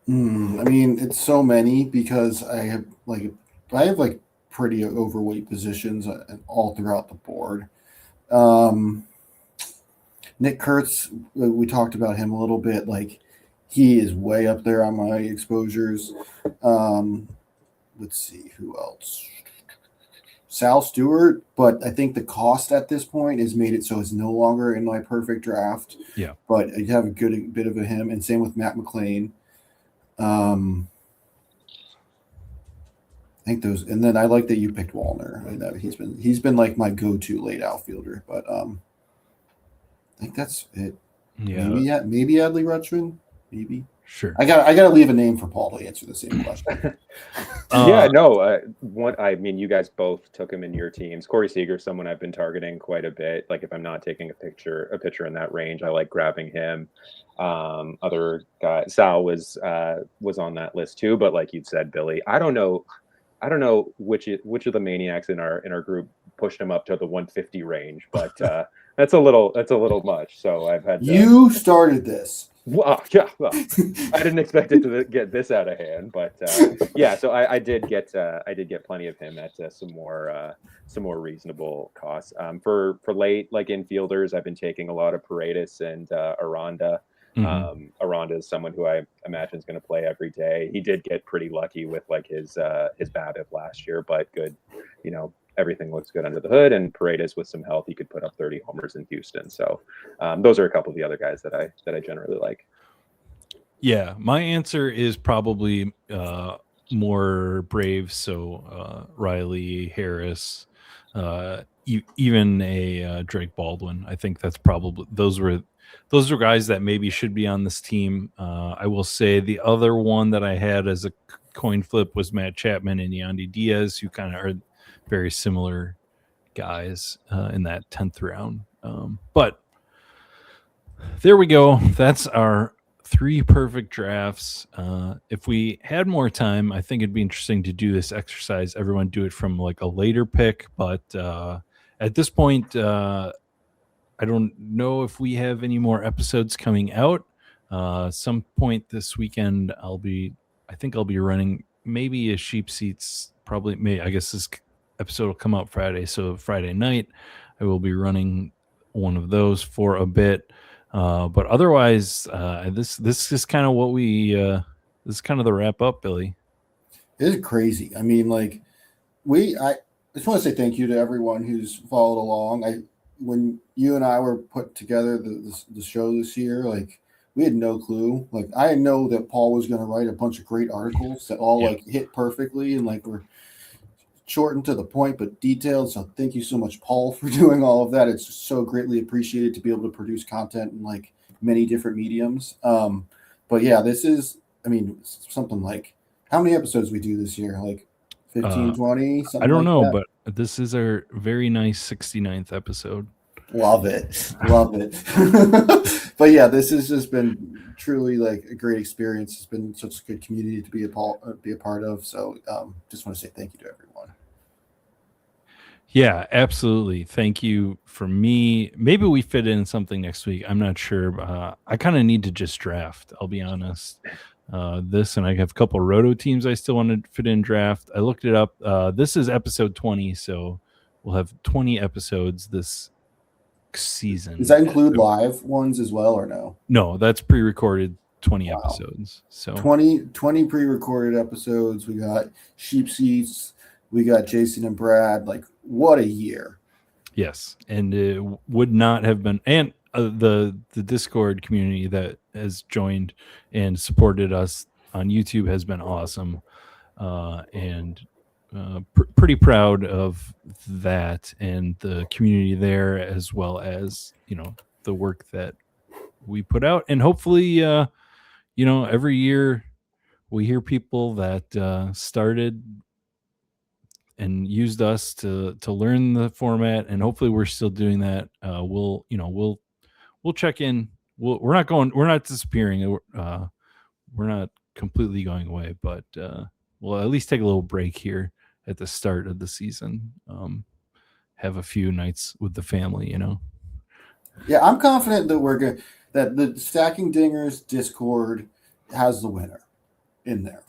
Speaker 2: I mean, it's so many because I have pretty overweight positions all throughout the board. Nick Kurtz, we talked about him a little bit. Like, he is way up there on my exposures. Let's see who else. Sal Stewart, but I think the cost at this point has made it so it's no longer in my perfect draft.
Speaker 1: Yeah,
Speaker 2: but I have a good bit of him, and same with Matt McLean. I think those, and then I like that you picked Wallner. I know he's been like my go-to late outfielder, but I think that's it.
Speaker 1: Yeah,
Speaker 2: maybe Adley Rutschman, maybe.
Speaker 1: Sure.
Speaker 2: I gotta leave a name for Paul to answer the same question.
Speaker 3: You guys both took him in your teams. Corey Seager, someone I've been targeting quite a bit. Like, if I'm not taking a pitcher in that range, I like grabbing him. Other guy, Sal was on that list too. But like you said, Billy, I don't know which of the maniacs in our group pushed him up to the 150 range, but that's a little much. So I've had
Speaker 2: you started this.
Speaker 3: Well, I didn't expect it to get this out of hand, but so I did get plenty of him at some more reasonable costs. For late, like, infielders, I've been taking a lot of Paredes and Aranda. Aranda is someone who I imagine is going to play every day. He did get pretty lucky with like his BABIP last year, but good, everything looks good under the hood. And Paredes, with some health, he could put up 30 homers in Houston. So those are a couple of the other guys that I generally like.
Speaker 1: Yeah, my answer is probably more Braves. So Riley, Harris, even a Drake Baldwin. I think that's probably those are guys that maybe should be on this team. I will say the other one that I had as a coin flip was Matt Chapman and Yandy Diaz, who kind of are very similar guys in that 10th round. But there we go. That's our 3 perfect drafts. If we had more time, I think it'd be interesting to do this exercise. Everyone do it from like a later pick. But at this point, I don't know if we have any more episodes coming out. Some point this weekend, I think I'll be running maybe a Sheep Seats. Probably, I guess this episode will come out Friday. So Friday night, I will be running one of those for a bit. But otherwise, this is kind of what this is kind of the wrap up, Billy.
Speaker 2: It is crazy. I mean, like, I just want to say thank you to everyone who's followed along. When you and I were put together the show this year, like, we had no clue. Like, I know that Paul was going to write a bunch of great articles that all like hit perfectly and like were short and to the point, but detailed. So thank you so much, Paul, for doing all of that. It's so greatly appreciated to be able to produce content in like many different mediums. But yeah, this is, I mean, something like, how many episodes we do this year? Like 15, 20?
Speaker 1: I don't know, but this is our very nice 69th episode.
Speaker 2: Love it. But yeah, this has just been truly like a great experience. It's been such a good community to be a part of. So just want to say thank you to everyone.
Speaker 1: Yeah, absolutely. Thank you for me. Maybe we fit in something next week. I'm not sure. I kind of need to just draft. I'll be honest. And I have a couple of roto teams I still want to fit in draft. I looked it up. This is episode 20, so we'll have 20 episodes this season.
Speaker 2: Does that include live ones as well, or no?
Speaker 1: No, that's pre-recorded 20 episodes. So
Speaker 2: 20 pre-recorded episodes. We got Sheep Seats. We got Jason and Brad. Like, what a year.
Speaker 1: Yes. And it would not have been, and the Discord community that has joined and supported us on YouTube has been awesome, and pretty proud of that and the community there, as well as the work that we put out. And hopefully, every year we hear people that started and used us to learn the format, and hopefully we're still doing that. We'll check in. We're not disappearing. We're not completely going away, but we'll at least take a little break here at the start of the season. Have a few nights with the family,
Speaker 2: Yeah, I'm confident that that the Stacking Dingers Discord has the winner in there.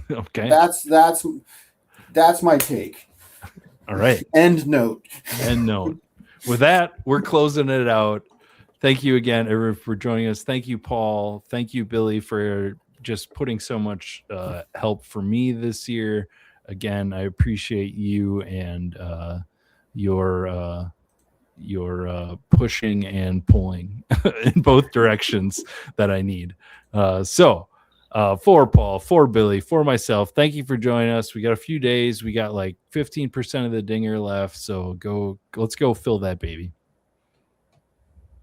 Speaker 1: Okay.
Speaker 2: That's my take.
Speaker 1: All right.
Speaker 2: End note.
Speaker 1: End note. With that, we're closing it out. Thank you again, everyone, for joining us. Thank you, Paul. Thank you, Billy, for just putting so much help for me this year. Again, I appreciate you and your pushing and pulling in both directions that I need. So for Paul, for Billy, for myself, thank you for joining us. We got a few days. We got like 15% of the dinger left. So let's go fill that baby.